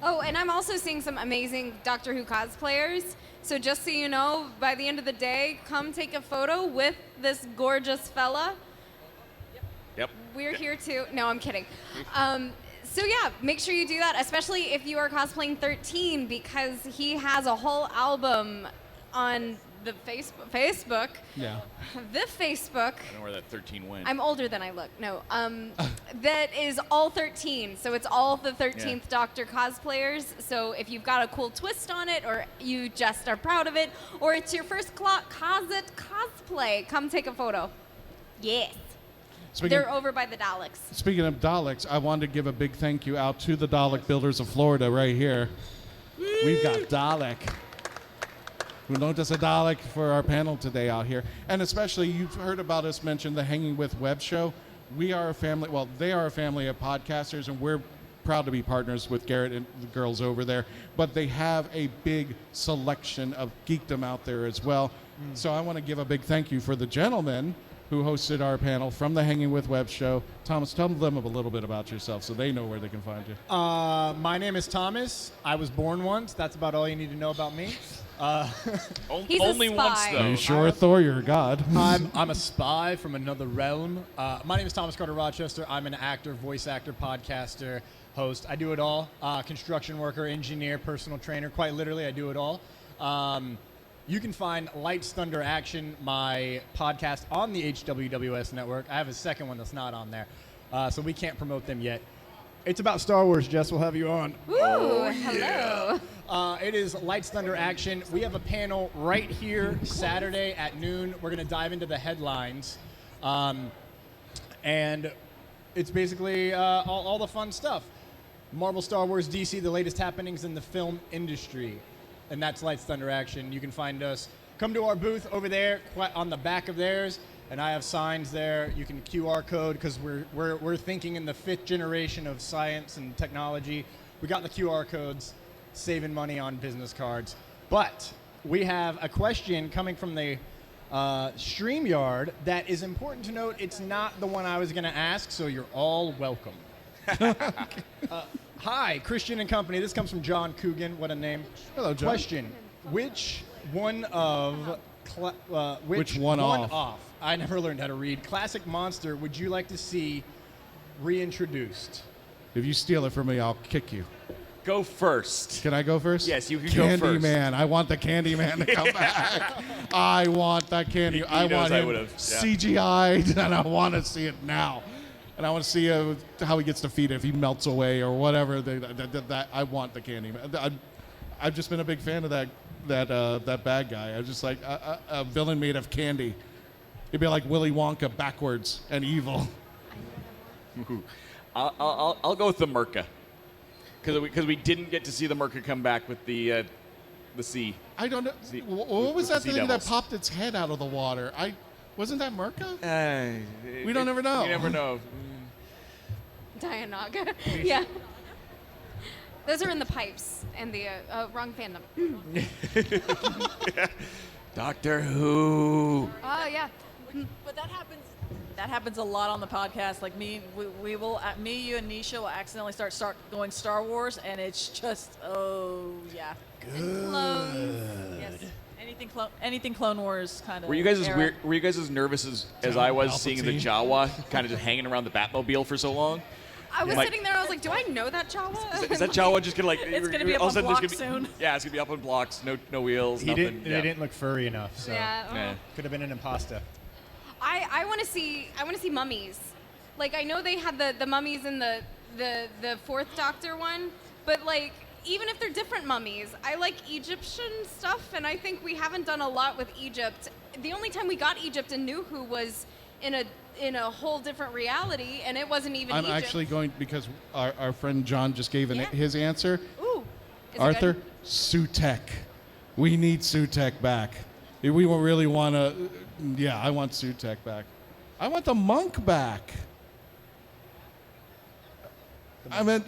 Speaker 5: Oh, and I'm also seeing some amazing Doctor Who cosplayers. So just so you know, by the end of the day, come take a photo with this gorgeous fella.
Speaker 1: Yep.
Speaker 5: We're here too. No, I'm kidding. So yeah, make sure you do that, especially if you are cosplaying 13, because he has a whole album on the Facebook.
Speaker 3: Yeah.
Speaker 5: The Facebook.
Speaker 1: I don't know where that 13 went.
Speaker 5: I'm older than I look. No, that is all 13. So it's all the 13th Doctor cosplayers. So if you've got a cool twist on it, or you just are proud of it, or it's your first cosplay, come take a photo. Yes. They're over by the Daleks.
Speaker 3: Speaking of Daleks, I wanted to give a big thank you out to the Dalek builders of Florida right here. We've got Dalek. We noticed a Dalek for our panel today out here. And especially, you've heard about us mention the Hanging With Web show. We are a family, well, they are a family of podcasters, and we're proud to be partners with Garrett and the girls over there. But they have a big selection of geekdom out there as well. So I want to give a big thank you for the gentlemen who hosted our panel from the Hanging With Web show. Thomas, tell them a little bit about yourself so they know where they can find you.
Speaker 2: my name is Thomas. I was born once. That's about all you need to know about me.
Speaker 5: He's a
Speaker 1: Only once,
Speaker 5: spy.
Speaker 3: Are
Speaker 1: though.
Speaker 3: you sure, Thor, you're a god?
Speaker 2: I'm a spy from another realm. My name is Thomas Carter Rochester. I'm an actor, voice actor, podcaster, host. I do it all. Construction worker, engineer, personal trainer. Quite literally, I do it all. You can find Lights, Thunder, Action, my podcast, on the HWWS network. I have a second one that's not on there, so we can't promote them yet. It's about Star Wars, Jess. We'll have you on.
Speaker 5: Ooh, hello.
Speaker 2: It is Lights, Thunder, Action. We have a panel right here Saturday at noon. We're going to dive into the headlines. And it's basically all the fun stuff. Marvel, Star Wars, DC, the latest happenings in the film industry. And that's Lights, Thunder, Action. You can find us. Come to our booth over there on the back of theirs. And I have signs there. You can QR code because we're thinking in the 5th generation of science and technology. We got the QR codes, saving money on business cards. But we have a question coming from the StreamYard that is important to note. It's not the one I was going to ask, so you're all welcome. Hi, Christian and Company. This comes from John Coogan. What a name.
Speaker 3: Hello, John.
Speaker 2: Question. Which one of...
Speaker 3: Which one off?
Speaker 2: I never learned how to read. Classic monster would you like to see reintroduced?
Speaker 3: If you steal it from me, I'll kick you.
Speaker 1: Go first.
Speaker 3: Can I go first?
Speaker 1: Yes, you can go first.
Speaker 3: Candyman. I want the Candyman to come back. I want that candy.
Speaker 1: He
Speaker 3: I
Speaker 1: knows
Speaker 3: want
Speaker 1: I
Speaker 3: him
Speaker 1: would've, yeah.
Speaker 3: CGI'd, and I want to see it now. And I want to see how he gets defeated, if he melts away or whatever. That I want the Candyman. I've just been a big fan of that bad guy. I was just like a villain made of candy. It'd be like Willy Wonka backwards and evil.
Speaker 1: I'll go with the Merca. Because we didn't get to see the Merca come back with the sea.
Speaker 3: I don't know.
Speaker 1: See-
Speaker 3: What was
Speaker 1: with
Speaker 3: that
Speaker 1: sea
Speaker 3: thing that
Speaker 1: devils.
Speaker 3: popped its head out of the water? Wasn't that Merca? We don't
Speaker 1: it-
Speaker 3: ever know.
Speaker 1: You never know.
Speaker 5: Dianaga. Yeah. Those are in the pipes and the wrong fandom.
Speaker 1: Doctor Who.
Speaker 5: Oh, yeah.
Speaker 4: But that happens a lot on the podcast. Like me, you and Nisha will accidentally start going Star Wars, and it's just, oh yeah.
Speaker 5: Clones.
Speaker 4: Yes. Anything Clone Wars kind of.
Speaker 1: Were you guys as nervous as I was seeing the
Speaker 3: Palpatine.
Speaker 1: Jawa kind of just hanging around the Batmobile for so long?
Speaker 5: I was
Speaker 1: Like-
Speaker 5: sitting there, I was like, do I know that Jawa?
Speaker 1: Is that Jawa just gonna like?
Speaker 4: It's gonna be up
Speaker 1: all of a
Speaker 4: on
Speaker 1: sudden there's
Speaker 4: blocks
Speaker 1: gonna be-
Speaker 4: soon.
Speaker 1: Yeah, it's gonna be up on blocks. No wheels.
Speaker 2: They
Speaker 1: nothing. Yeah.
Speaker 2: didn't look furry enough, so
Speaker 5: Yeah.
Speaker 1: Yeah.
Speaker 2: could have been an impasta.
Speaker 5: I want to see mummies. Like I know they had the mummies in the 4th Doctor one, but like even if they're different mummies, I like Egyptian stuff, and I think we haven't done a lot with Egypt. The only time we got Egypt and knew who was in a whole different reality, and it wasn't even
Speaker 3: I'm
Speaker 5: Egypt.
Speaker 3: actually going, because our friend John just gave his answer.
Speaker 5: Ooh. Is it
Speaker 3: Arthur,
Speaker 5: good?
Speaker 3: Sutek. We need Sutek back. If we really want to, I want Sutek back. I want the monk back. I mean,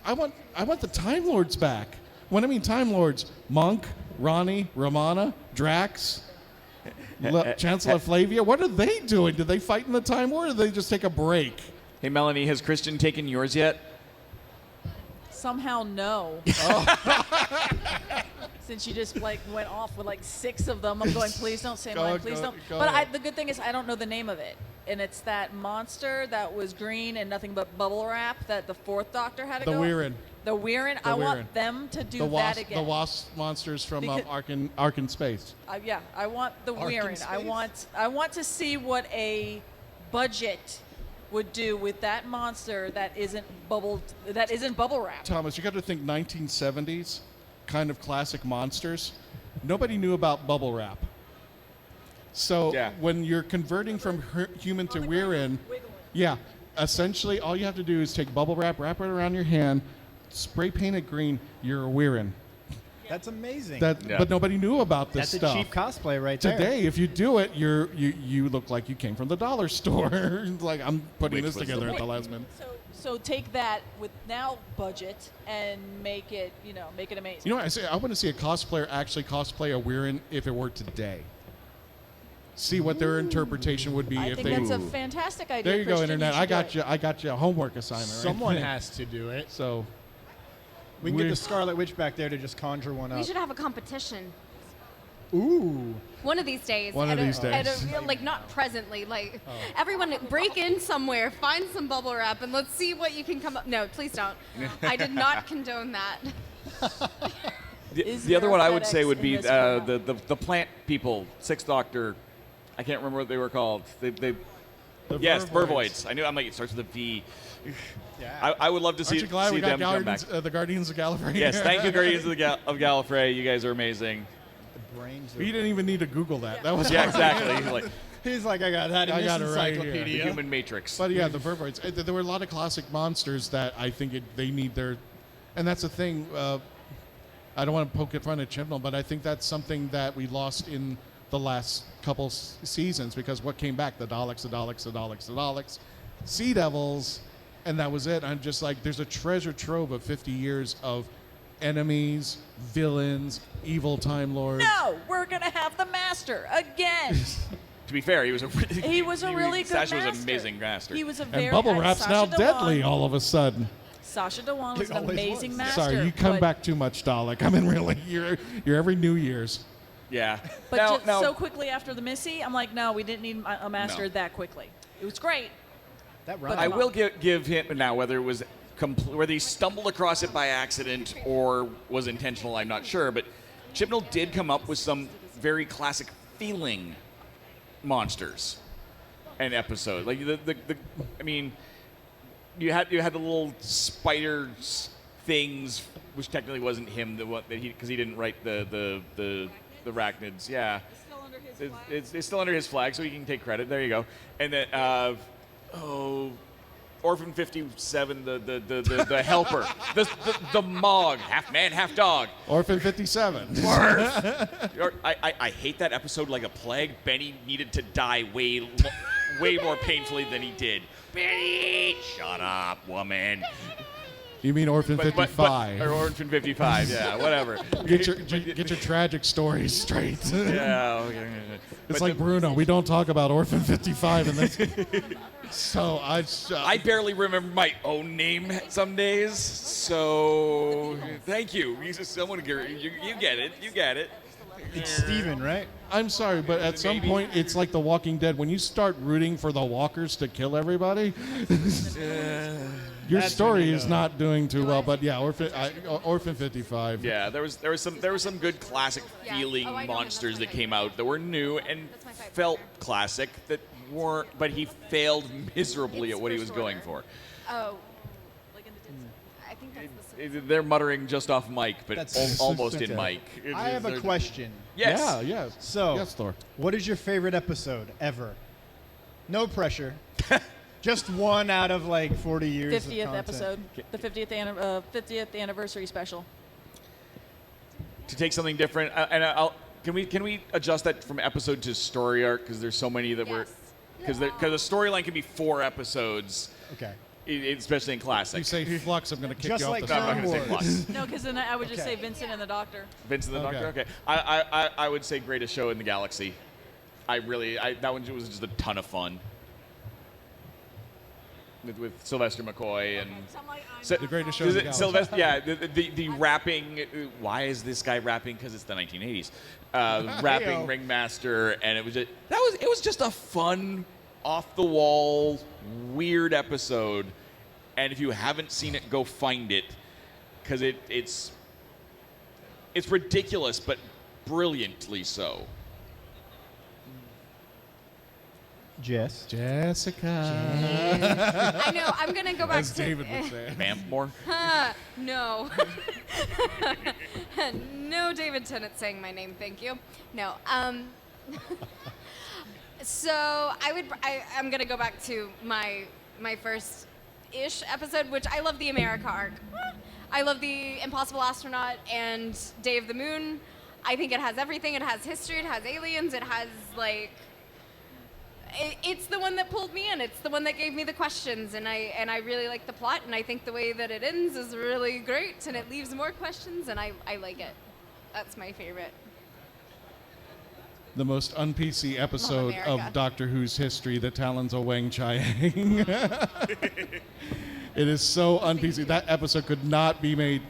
Speaker 3: I want the Time Lords back. When I mean Time Lords, Monk, Ronnie, Romana, Drax, Chancellor Flavia. What are they doing? Did they fight in the Time War, or did they just take a break?
Speaker 1: Hey, Melanie, has Christian taken yours yet?
Speaker 4: Somehow no. Since you just went off with 6 of them, I'm going, please don't say mine, please don't. But the good thing is I don't know the name of it. And it's that monster that was green and nothing but bubble wrap that the 4th Doctor had to go. The Weirin. I want them to do that again.
Speaker 3: The wasp monsters from Ark in Space.
Speaker 4: I want the Weirin. I want to see what a budget would do with that monster that isn't bubble wrap.
Speaker 3: Thomas, you got to think 1970s kind of classic monsters. Nobody knew about bubble wrap. So when you're converting from human to Weirin, essentially all you have to do is take bubble wrap it around your hand, spray paint it green, you're a Weirin.
Speaker 2: That's amazing.
Speaker 3: But nobody knew about this stuff.
Speaker 2: That's a cheap cosplay right there.
Speaker 3: Today, if you do it, you look like you came from the dollar store. Like, I'm putting this together at the last minute.
Speaker 4: So take that with now budget and make it amazing.
Speaker 3: You know what? I want to see a cosplayer actually cosplay a Weirin if it were today. See what their interpretation would be
Speaker 4: I
Speaker 3: if
Speaker 4: think
Speaker 3: they.
Speaker 4: that's a fantastic idea.
Speaker 3: There you go,
Speaker 4: Christian.
Speaker 3: Internet.
Speaker 4: You
Speaker 3: I got you a homework assignment.
Speaker 2: Someone
Speaker 3: right?
Speaker 2: has to do it.
Speaker 3: So
Speaker 2: we can get the Scarlet Witch back there to just conjure one up.
Speaker 5: We should have a competition.
Speaker 2: Ooh.
Speaker 5: One of these days.
Speaker 3: One of these days.
Speaker 5: Not presently. Everyone break in somewhere, find some bubble wrap, and let's see what you can come up. No, please don't. I did not condone that.
Speaker 1: The other one I would say would be the plant people, 6th Doctor. I can't remember what they were called. Yes, Vervoids. I knew. I'm like, it starts with a V.
Speaker 2: Yeah.
Speaker 1: I would love to see
Speaker 3: Aren't you glad we got
Speaker 1: them come back.
Speaker 3: the Guardians of Gallifrey?
Speaker 1: Yes, thank you, Guardians of Gallifrey. You guys are amazing.
Speaker 2: The brains.
Speaker 3: You didn't even need to Google that. That was
Speaker 1: exactly.
Speaker 2: He's like, I got that in this
Speaker 3: got it right
Speaker 2: encyclopedia.
Speaker 1: The Human Matrix.
Speaker 3: But the Vervoids. There were a lot of classic monsters that I think they need their, and that's the thing. I don't want to poke fun at Chibnall, but I think that's something that we lost in the last couple seasons, because what came back? The Daleks, Sea Devils, and that was it. I'm just like, there's a treasure trove of 50 years of enemies, villains, evil Time Lords.
Speaker 4: No, we're gonna have the Master again.
Speaker 1: To be fair, he was a really good
Speaker 4: Sasha
Speaker 1: was
Speaker 4: master.
Speaker 1: an amazing master.
Speaker 4: He was a very
Speaker 3: And Bubble Wrap's
Speaker 4: Sasha
Speaker 3: now
Speaker 4: Dewan,
Speaker 3: deadly all of a sudden.
Speaker 4: Sasha Dewan was
Speaker 2: He
Speaker 4: an
Speaker 2: always
Speaker 4: amazing
Speaker 2: was.
Speaker 4: master.
Speaker 3: Sorry, you come
Speaker 4: but-
Speaker 3: back too much, Dalek. I mean, really, you're every New Year's.
Speaker 1: Yeah.
Speaker 4: But
Speaker 1: now,
Speaker 4: so quickly after the Missy, I'm like, no, we didn't need a master that quickly. It was great.
Speaker 2: That
Speaker 4: But
Speaker 1: I
Speaker 4: come
Speaker 1: will
Speaker 4: on.
Speaker 1: give him now, whether it was whether he stumbled across it by accident or was intentional, I'm not sure. But Chibnall did come up with some very classic feeling monsters and episodes. Like I mean, you had the little spider things, which technically wasn't him, because he didn't write the arachnids. Yeah, it's still under his flag, so he can take credit. There you go. And then Orphan 57, the helper, the Mog, half man, half dog.
Speaker 3: Orphan 57.
Speaker 1: I hate that episode like a plague. Benny needed to die way more painfully than he did. Benny, shut up, woman.
Speaker 3: You mean Orphan 55?
Speaker 1: Or Orphan 55, yeah, whatever.
Speaker 3: Get your tragic stories straight.
Speaker 1: Yeah. Okay.
Speaker 3: It's like Bruno. We don't talk about Orphan 55 in this. So
Speaker 1: I barely remember my own name some days. So thank you. Someone, you get it. You get it.
Speaker 2: It's Steven, right?
Speaker 3: I'm sorry, but at some point, it's like The Walking Dead. When you start rooting for the walkers to kill everybody, your story is not doing too well. But yeah, Orphan 55.
Speaker 1: Yeah, there was some good classic feeling monsters that came out that were new and felt classic that weren't, but he failed miserably at what he was going for.
Speaker 5: Oh. I think that's
Speaker 1: They're muttering just off mic, but
Speaker 2: That's-
Speaker 1: almost in mic.
Speaker 2: I have a question.
Speaker 1: Yes.
Speaker 3: Yeah, yeah.
Speaker 2: So,
Speaker 3: yes, Thor.
Speaker 2: what is your favorite episode ever? No pressure. Just one out of like 40 years. of
Speaker 4: 50th
Speaker 2: content.
Speaker 4: episode, the 50th anniversary special.
Speaker 1: To take something different, can we adjust that from episode to story arc, because there's so many that were, because the storyline can be 4 episodes,
Speaker 2: Okay.
Speaker 1: especially in classic.
Speaker 3: You say flux, I'm going to kick
Speaker 2: Just
Speaker 3: you off
Speaker 2: like
Speaker 3: the
Speaker 1: No, I'm not
Speaker 2: Clone
Speaker 1: going to say
Speaker 2: Wars.
Speaker 1: Flux.
Speaker 4: No, because then I would just
Speaker 2: Okay.
Speaker 4: say Vincent and the Doctor.
Speaker 1: Vince and the
Speaker 3: Okay.
Speaker 1: Doctor. Okay, I would say greatest show in the galaxy. That one was just a ton of fun. With Sylvester McCoy and
Speaker 3: The greatest show in the galaxy.
Speaker 1: Sylvester, yeah, the rapping. Why is this guy rapping? Because it's the 1980s. Rapping
Speaker 2: Hey-o.
Speaker 1: ringmaster, and it was just a fun, off the wall, weird episode. And if you haven't seen it, go find it, because it's ridiculous, but brilliantly so.
Speaker 2: Jess.
Speaker 3: Jessica.
Speaker 5: I know. I'm gonna go back
Speaker 3: As
Speaker 5: to
Speaker 3: David would say.
Speaker 1: Vamp more.
Speaker 5: No. No David Tennant saying my name, thank you. No. So I'm gonna go back to my first-ish episode, which I love the America arc. I love the Impossible Astronaut and Day of the Moon. I think it has everything. It has history. It has aliens. It has like. It's the one that pulled me in. It's the one that gave me the questions, and I really like the plot, and I think the way that it ends is really great, and it leaves more questions, and I like it. That's my favorite.
Speaker 3: The most un-PC episode of
Speaker 5: America.
Speaker 3: Doctor Who's history, The Talons of Wang Chiang. It is so un-PC. That episode could not be made.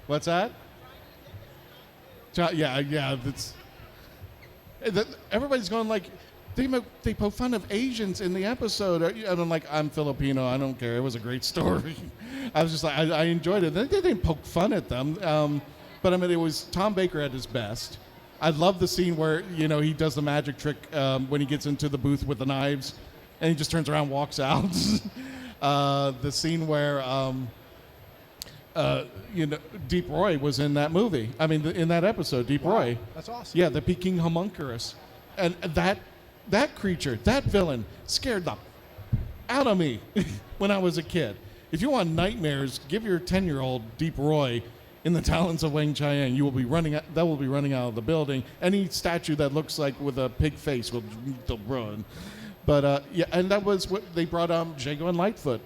Speaker 3: What's that? Yeah. Everybody's going like, they poke fun of Asians in the episode. And I'm like, I'm Filipino. I don't care. It was a great story. I was just like, I enjoyed it. They didn't poke fun at them. But I mean, it was Tom Baker at his best. I love the scene where, he does the magic trick when he gets into the booth with the knives and he just turns around and walks out. The scene where, Deep Roy was in that movie. I mean, in that episode, Deep Roy.
Speaker 2: That's awesome.
Speaker 3: Yeah, the Peking homunculus. And that creature, that villain, scared the out of me when I was a kid. If you want nightmares, give your 10-year-old Deep Roy in the talons of Wang Chiang. That will be running out of the building. Any statue that looks like with a pig face will run. But and that was what they brought Jago and Lightfoot.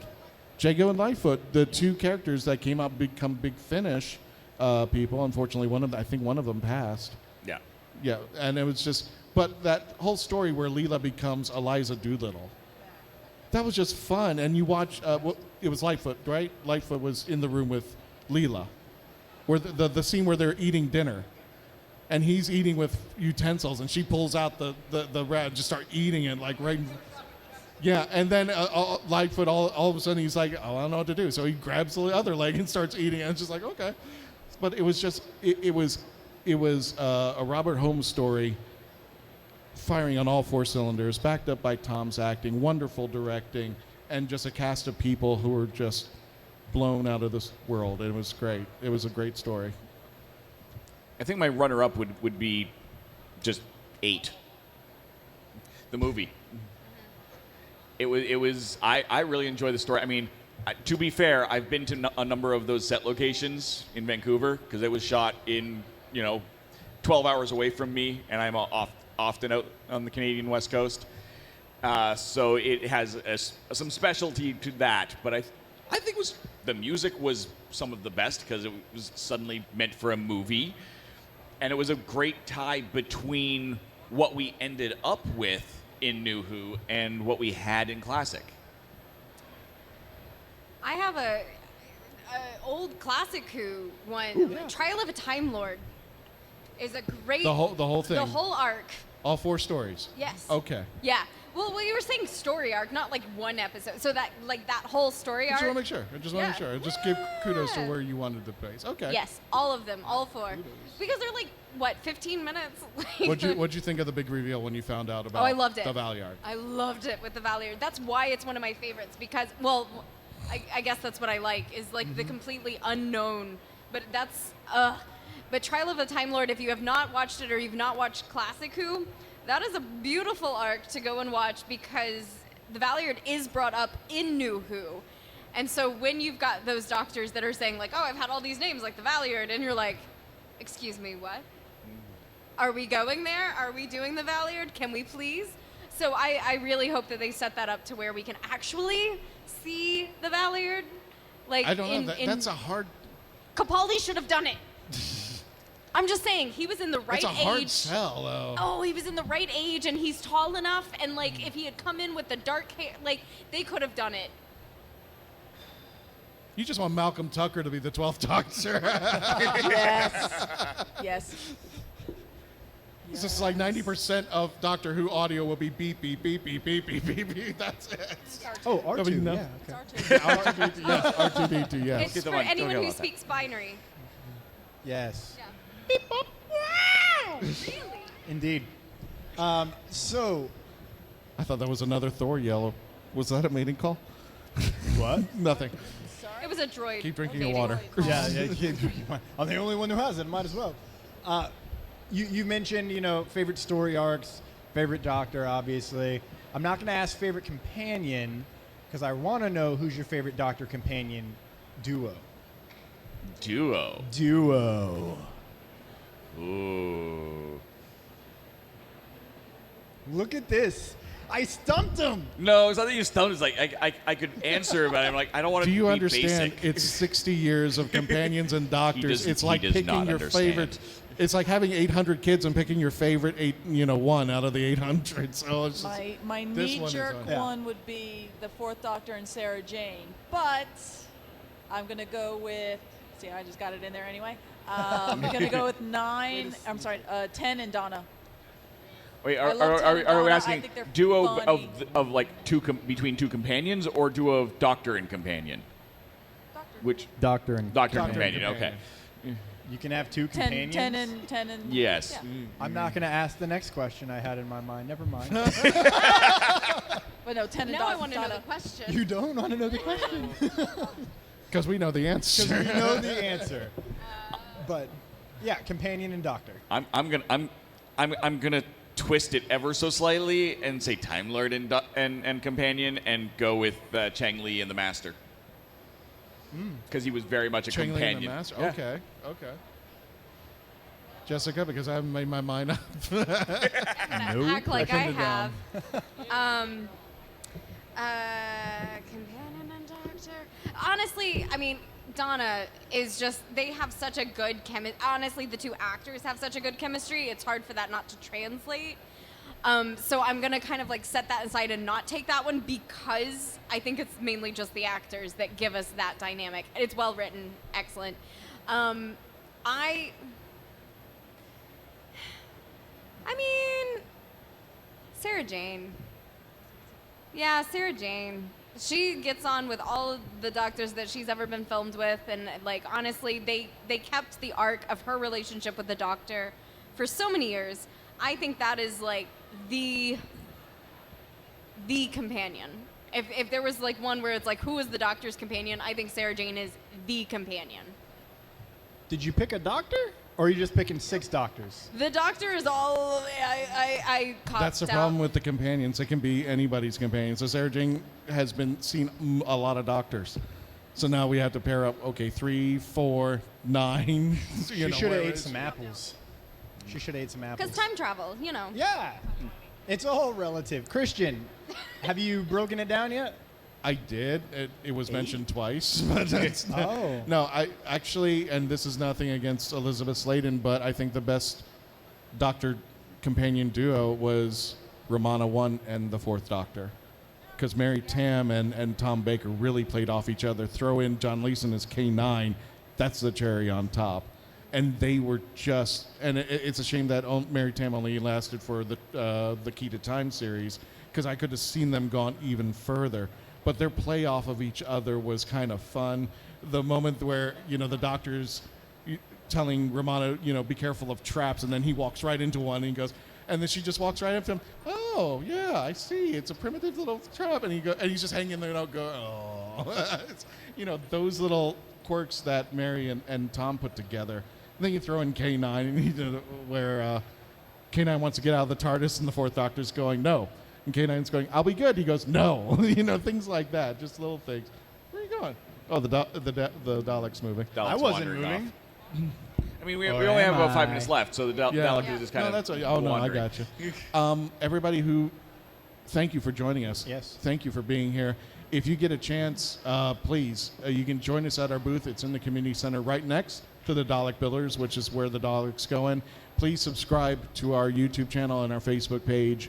Speaker 3: Jago and Lightfoot, the 2 characters that came out become Big Finish people. Unfortunately, I think one of them passed.
Speaker 1: Yeah.
Speaker 3: Yeah, and it was just, but that whole story where Leela becomes Eliza Doolittle, that was just fun. And you watch, it was Lightfoot, right? Lightfoot was in the room with Leela, where the scene where they're eating dinner, and he's eating with utensils, and she pulls out the rat and just start eating it like right. Yeah, and then Lightfoot all of a sudden he's like, oh, I don't know what to do, so he grabs the other leg and starts eating it. And it's just like, okay, but it was just it was a Robert Holmes story firing on all 4 cylinders, backed up by Tom's acting, wonderful directing, and just a cast of people who were just blown out of this world. It was great. It was a great story.
Speaker 1: I think my runner-up would be just 8. The movie. It was. I really enjoy the story. I mean, to be fair, I've been to a number of those set locations in Vancouver because it was shot in 12 hours away from me, and I'm often out on the Canadian West Coast. So it has some specialty to that. But I think the music was some of the best because it was suddenly meant for a movie, and it was a great tie between what we ended up with in New Who and what we had in Classic.
Speaker 5: I have a old classic Who one. Trial of a Time Lord is a great.
Speaker 3: The whole thing.
Speaker 5: The whole arc.
Speaker 3: All 4 stories.
Speaker 5: Yes.
Speaker 3: Okay.
Speaker 5: Yeah. Well, you were saying story arc, not like one episode. So that whole story arc.
Speaker 3: I just want to make sure. Just give kudos to where you wanted to place. Okay.
Speaker 5: Yes, all of them, all 4, because they're like what, 15 minutes.
Speaker 3: What'd you think of the big reveal when you found out about
Speaker 5: I loved it.
Speaker 3: the Valyard?
Speaker 5: I loved it with the Valyard. That's why it's one of my favorites because, well, I guess that's what I like, is like the completely unknown. But that's, but Trial of the Time Lord, if you have not watched it or you've not watched Classic Who, that is a beautiful arc to go and watch because the Valeyard is brought up in New Who. And so when you've got those doctors that are saying like, oh, I've had all these names like the Valeyard, and you're like, excuse me, what? Are we going there? Are we doing the Valeyard? Can we please? So I really hope that they set that up to where we can actually see the Valeyard. Like
Speaker 3: I don't know. That's a hard.
Speaker 5: Capaldi should have done it. I'm just saying, he was in the right age.
Speaker 3: That's a hard sell, though.
Speaker 5: Oh, he was in the right age, and he's tall enough, and like if he had come in with the dark hair, like they could have done it.
Speaker 3: You just want Malcolm Tucker to be the 12th Doctor.
Speaker 4: Yes. Yes.
Speaker 3: It's just like 90% of Doctor Who audio will be beep, beep, beep, beep, beep, beep, beep, beep. That's it.
Speaker 2: Oh, R2.
Speaker 3: I mean, no.
Speaker 2: Yeah.
Speaker 4: It's R2.
Speaker 3: R2D2, yes, R2D2, yes.
Speaker 5: It's
Speaker 1: Get the
Speaker 5: for
Speaker 1: one. Don't
Speaker 5: anyone
Speaker 1: go
Speaker 5: who
Speaker 1: with that.
Speaker 5: speaks binary.
Speaker 2: Yes.
Speaker 5: Yeah. Really?
Speaker 2: Indeed. So,
Speaker 3: I thought that was another Thor yell. Was that a mating call?
Speaker 2: what?
Speaker 3: Nothing.
Speaker 5: It was a droid.
Speaker 3: Keep drinking your
Speaker 5: mating
Speaker 3: water.
Speaker 5: call.
Speaker 2: Yeah. I'm the only one who has it. Might as well. You mentioned, favorite story arcs, favorite Doctor, obviously. I'm not going to ask favorite companion because I want to know who's your favorite Doctor companion duo.
Speaker 1: Duo. Ooh.
Speaker 2: Look at this. I stumped him.
Speaker 1: No, it's not that you stumped. It's like I could answer, but I'm like I don't want to
Speaker 3: Do
Speaker 1: be
Speaker 3: you understand?
Speaker 1: basic.
Speaker 3: It's 60 years of companions and doctors. It's like
Speaker 1: he does
Speaker 3: picking
Speaker 1: not
Speaker 3: your
Speaker 1: understand.
Speaker 3: favorite. It's like having 800 kids and picking your favorite one out of the 800. So it's just,
Speaker 4: My
Speaker 3: this one is
Speaker 4: knee-jerk
Speaker 3: on-
Speaker 4: one would be the Fourth Doctor and Sarah Jane, but I'm gonna go with. See, I just got it in there anyway. I'm gonna go with 10 and Donna.
Speaker 1: Wait,
Speaker 4: I love Ted and
Speaker 1: are
Speaker 4: Donna.
Speaker 1: we
Speaker 4: I
Speaker 1: asking
Speaker 4: think they're
Speaker 1: duo
Speaker 4: funny.
Speaker 1: of like between two companions or duo of Doctor and companion?
Speaker 5: Doctor.
Speaker 1: Which
Speaker 2: Doctor and
Speaker 1: Doctor and
Speaker 3: Doctor and
Speaker 1: companion? Okay.
Speaker 2: You can have two
Speaker 4: 10
Speaker 2: companions.
Speaker 4: and 10 and.
Speaker 1: Yes.
Speaker 4: Yeah.
Speaker 2: I'm not going to ask the next question I had in my mind. Never mind.
Speaker 4: But no, 10 and
Speaker 5: Now I
Speaker 4: Donna.
Speaker 5: want to know the question.
Speaker 2: You don't want to know the question
Speaker 3: because we know the
Speaker 2: because
Speaker 3: answer.
Speaker 2: we know the answer. But yeah, companion and Doctor.
Speaker 1: I'm gonna twist it ever so slightly and say Time Lord and companion and go with Chang Li and the Master. Because he was very much a
Speaker 3: Chang Li and the
Speaker 1: companion.
Speaker 3: Master?
Speaker 1: Yeah.
Speaker 3: Okay. Jessica, because I haven't made my mind up.
Speaker 5: Act like I
Speaker 2: turned it
Speaker 5: have.
Speaker 2: down.
Speaker 5: Companion and Doctor. Honestly, I mean, Donna is just, they have such a good chemistry. Honestly, the two actors have such a good chemistry. It's hard for that not to translate. So I'm going to kind of like set that aside and not take that one because I think it's mainly just the actors that give us that dynamic. It's well written, excellent. I mean, Sarah Jane. Yeah, Sarah Jane. She gets on with all of the doctors that she's ever been filmed with, and like honestly, they kept the arc of her relationship with the Doctor for so many years. I think that is like the companion. If there was like one where it's like who is the Doctor's companion, I think Sarah Jane is the companion.
Speaker 2: Did you pick a Doctor? Or are you just picking 6 Doctors?
Speaker 5: The Doctor is all I caught.
Speaker 3: That's the problem with the companions. It can be anybody's companion. So Sarah Jane has been seen a lot of doctors. So now we have to pair up, 3, 4, 9.
Speaker 2: She should have ate some apples. She should have ate some apples.
Speaker 5: Because time travel, you know.
Speaker 2: Yeah. It's all relative. Christian, have you broken it down yet?
Speaker 3: I did. It was mentioned twice. But that's
Speaker 2: Oh.
Speaker 3: No, I actually, and this is nothing against Elizabeth Sladen, but I think the best Doctor companion duo was Romana 1 and the 4th Doctor. Because Mary Tam and Tom Baker really played off each other. Throw in John Leeson as K9, that's the cherry on top. And they were just, and it's a shame that Mary Tam only lasted for the Key to Time series, because I could have seen them gone even further. But their play off of each other was kind of fun. The moment where, the Doctor's telling Romana, be careful of traps, and then he walks right into one and he goes, and then she just walks right up to him. Oh, yeah, I see. It's a primitive little trap. And he's just hanging there and I'll go, oh. no. It's, those little quirks that Mary and Tom put together. And then you throw in K9, where K9 wants to get out of the TARDIS, and the Fourth Doctor's going, no. And K9's going, I'll be good. He goes, no. Things like that. Just little things. Where are you going? Oh, the Dalek's moving.
Speaker 1: Dalek's
Speaker 2: I wasn't
Speaker 1: wandering
Speaker 2: moving.
Speaker 1: off. I mean, we
Speaker 2: Or
Speaker 1: only have
Speaker 2: am
Speaker 1: about 5
Speaker 2: I?
Speaker 1: minutes left, so the Dalek is just kind of
Speaker 3: no, I
Speaker 1: wandering.
Speaker 3: got you. Everybody who, thank you for joining us.
Speaker 2: Yes.
Speaker 3: Thank you for being here. If you get a chance, please, you can join us at our booth. It's in the community center right next to the Dalek Builders, which is where the Daleks go in. Please subscribe to our YouTube channel and our Facebook page.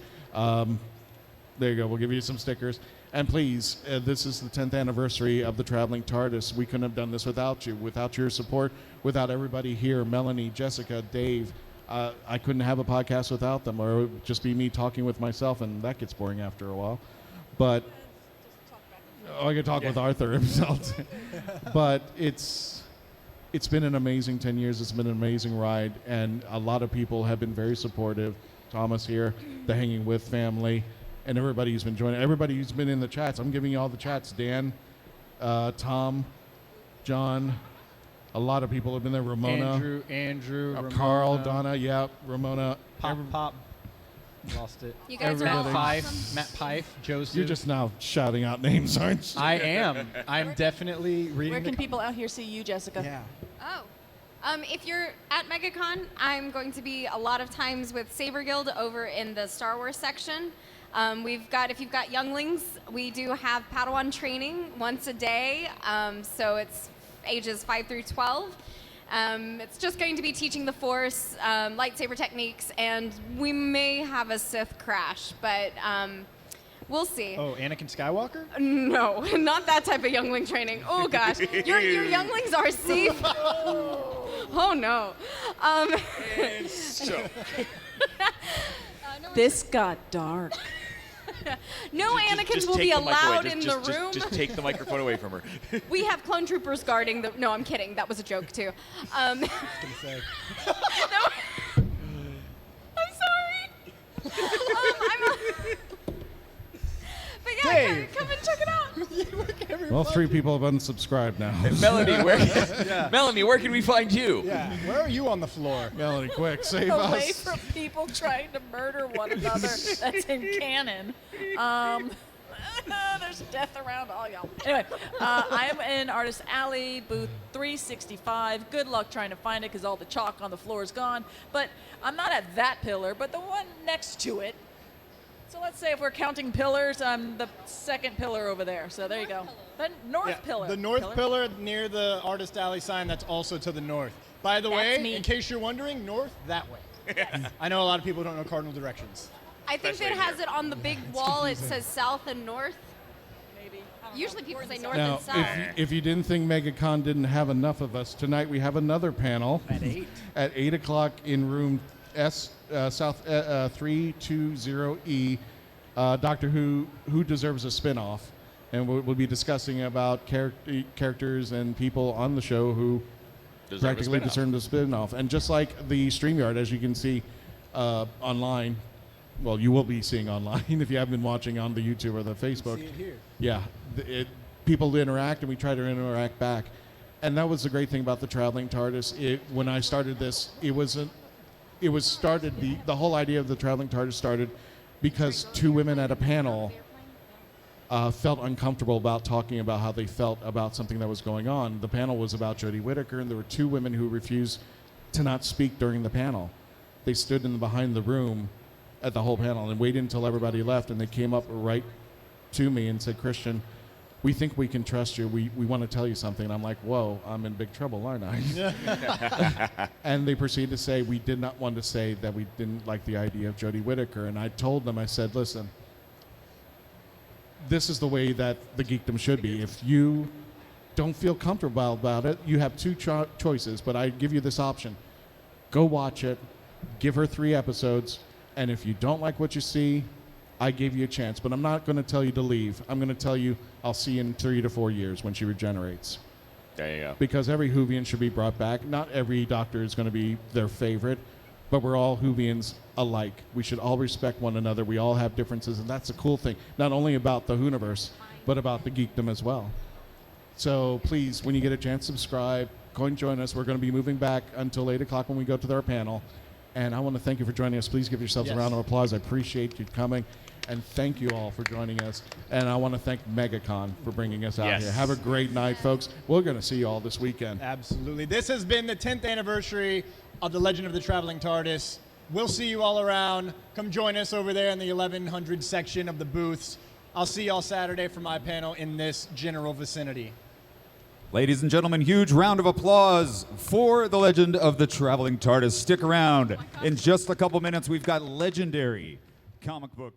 Speaker 3: There you go. We'll give you some stickers. And please, this is the 10th anniversary of the Traveling TARDIS. We couldn't have done this without you, without your support, without everybody here, Melanie, Jessica, Dave. I couldn't have a podcast without them, or it would just be me talking with myself, and that gets boring after a while. But I could talk with Arthur himself. But it's been an amazing 10 years. It's been an amazing ride, and a lot of people have been very supportive. Thomas here, the Hanging With family, and everybody who's been joining, everybody who's been in the chats. I'm giving you all the chats. Dan, Tom, John, a lot of people have been there. Ramona,
Speaker 2: Andrew, Ramona,
Speaker 3: Carl, Donna, Ramona.
Speaker 2: Pop. Lost it.
Speaker 5: You guys are
Speaker 3: Everybody.
Speaker 5: all
Speaker 2: Matt
Speaker 5: awesome.
Speaker 2: Pife, Joseph.
Speaker 3: You're just now shouting out names, aren't you?
Speaker 2: I am. I'm definitely reading.
Speaker 4: Where can
Speaker 2: the
Speaker 4: people out here see you, Jessica?
Speaker 2: Yeah.
Speaker 5: Oh. If you're at MegaCon, I'm going to be a lot of times with Saber Guild over in the Star Wars section. If you've got younglings, we do have Padawan training once a day. So it's ages 5 through 12. It's just going to be teaching the Force, lightsaber techniques, and we may have a Sith crash, but we'll see.
Speaker 2: Oh, Anakin Skywalker?
Speaker 5: No, not that type of youngling training. Oh gosh, your younglings are safe. Oh no.
Speaker 4: This got dark.
Speaker 5: No Anakins
Speaker 1: Just
Speaker 5: will
Speaker 1: take
Speaker 5: be
Speaker 1: the mic away.
Speaker 5: allowed in the room.
Speaker 1: Just take the microphone away from her.
Speaker 5: We have clone troopers guarding the. No, I'm kidding. That was a joke too. No, I'm sorry. But yeah,
Speaker 2: Dave.
Speaker 5: come and check it out.
Speaker 3: Well, 3 people have unsubscribed now.
Speaker 1: Melanie, where can we find you?
Speaker 2: Yeah. Where are you on the floor?
Speaker 3: Melanie, quick, save
Speaker 4: Away
Speaker 3: us.
Speaker 4: from people trying to murder one another. That's in canon. There's death around all y'all. Anyway, I am in Artist Alley, booth 365. Good luck trying to find it because all the chalk on the floor is gone. But I'm not at that pillar, but the one next to it. So let's say if we're counting pillars, I'm the second pillar over there. So there you go. The north pillar.
Speaker 2: The north pillar near the Artist Alley sign, that's also to the north. By the way,
Speaker 4: me.
Speaker 2: in case you're wondering, north, that way. I know a lot of people don't know cardinal directions.
Speaker 5: I think
Speaker 1: Especially
Speaker 5: it has it on the big wall. It says south and north.
Speaker 4: Maybe. I don't
Speaker 5: Usually
Speaker 4: know.
Speaker 5: people say north
Speaker 3: Now,
Speaker 5: and south.
Speaker 3: if you didn't think MegaCon didn't have enough of us, tonight we have another panel.
Speaker 2: At 8.
Speaker 3: At 8 o'clock in room South 320E. Doctor Who deserves a spin-off. And we'll be discussing about characters and people on the show who practically deserve a spin-off. And just like the StreamYard, as you can see online, well, you will be seeing online if you haven't been watching on the YouTube or the Facebook.
Speaker 2: See it here.
Speaker 3: Yeah, people interact, and we try to interact back. And that was the great thing about the Traveling TARDIS. When I started this, the whole idea of the Traveling TARDIS started because 2 women at a panel felt uncomfortable about talking about how they felt about something that was going on. The panel was about Jodie Whittaker, and there were 2 women who refused to not speak during the panel. They stood behind the room at the whole panel and waited until everybody left, and they came up right to me and said, Christian, we think we can trust you. We want to tell you something. And I'm like, whoa, I'm in big trouble, aren't I? And they proceeded to say, we did not want to say that we didn't like the idea of Jodie Whittaker. And I told them, I said, listen, this is the way that the geekdom should be. If you don't feel comfortable about it, you have 2 choices, but I give you this option. Go watch it, give her 3 episodes, and if you don't like what you see, I gave you a chance, but I'm not going to tell you to leave. I'm going to tell you I'll see you in 3 to 4 years when she regenerates.
Speaker 1: There you go.
Speaker 3: Because every Whovian should be brought back. Not every Doctor is going to be their favorite, but we're all Whovians alike. We should all respect one another. We all have differences, and that's the cool thing. Not only about the Whoniverse, but about the geekdom as well. So please, when you get a chance, subscribe. Go and join us. We're going to be moving back until 8 o'clock when we go to our panel. And I want to thank you for joining us. Please give yourselves a round of applause. I appreciate you coming. And thank you all for joining us. And I want to thank MegaCon for bringing us out here. Have a great night, folks. We're going to see you all this weekend.
Speaker 2: Absolutely. This has been the 10th anniversary of The Legend of the Traveling TARDIS. We'll see you all around. Come join us over there in the 1100 section of the booths. I'll see y'all Saturday for my panel in this general vicinity.
Speaker 7: Ladies and gentlemen, huge round of applause for The Legend of the Traveling TARDIS. Stick around. In just a couple minutes, we've got legendary comic book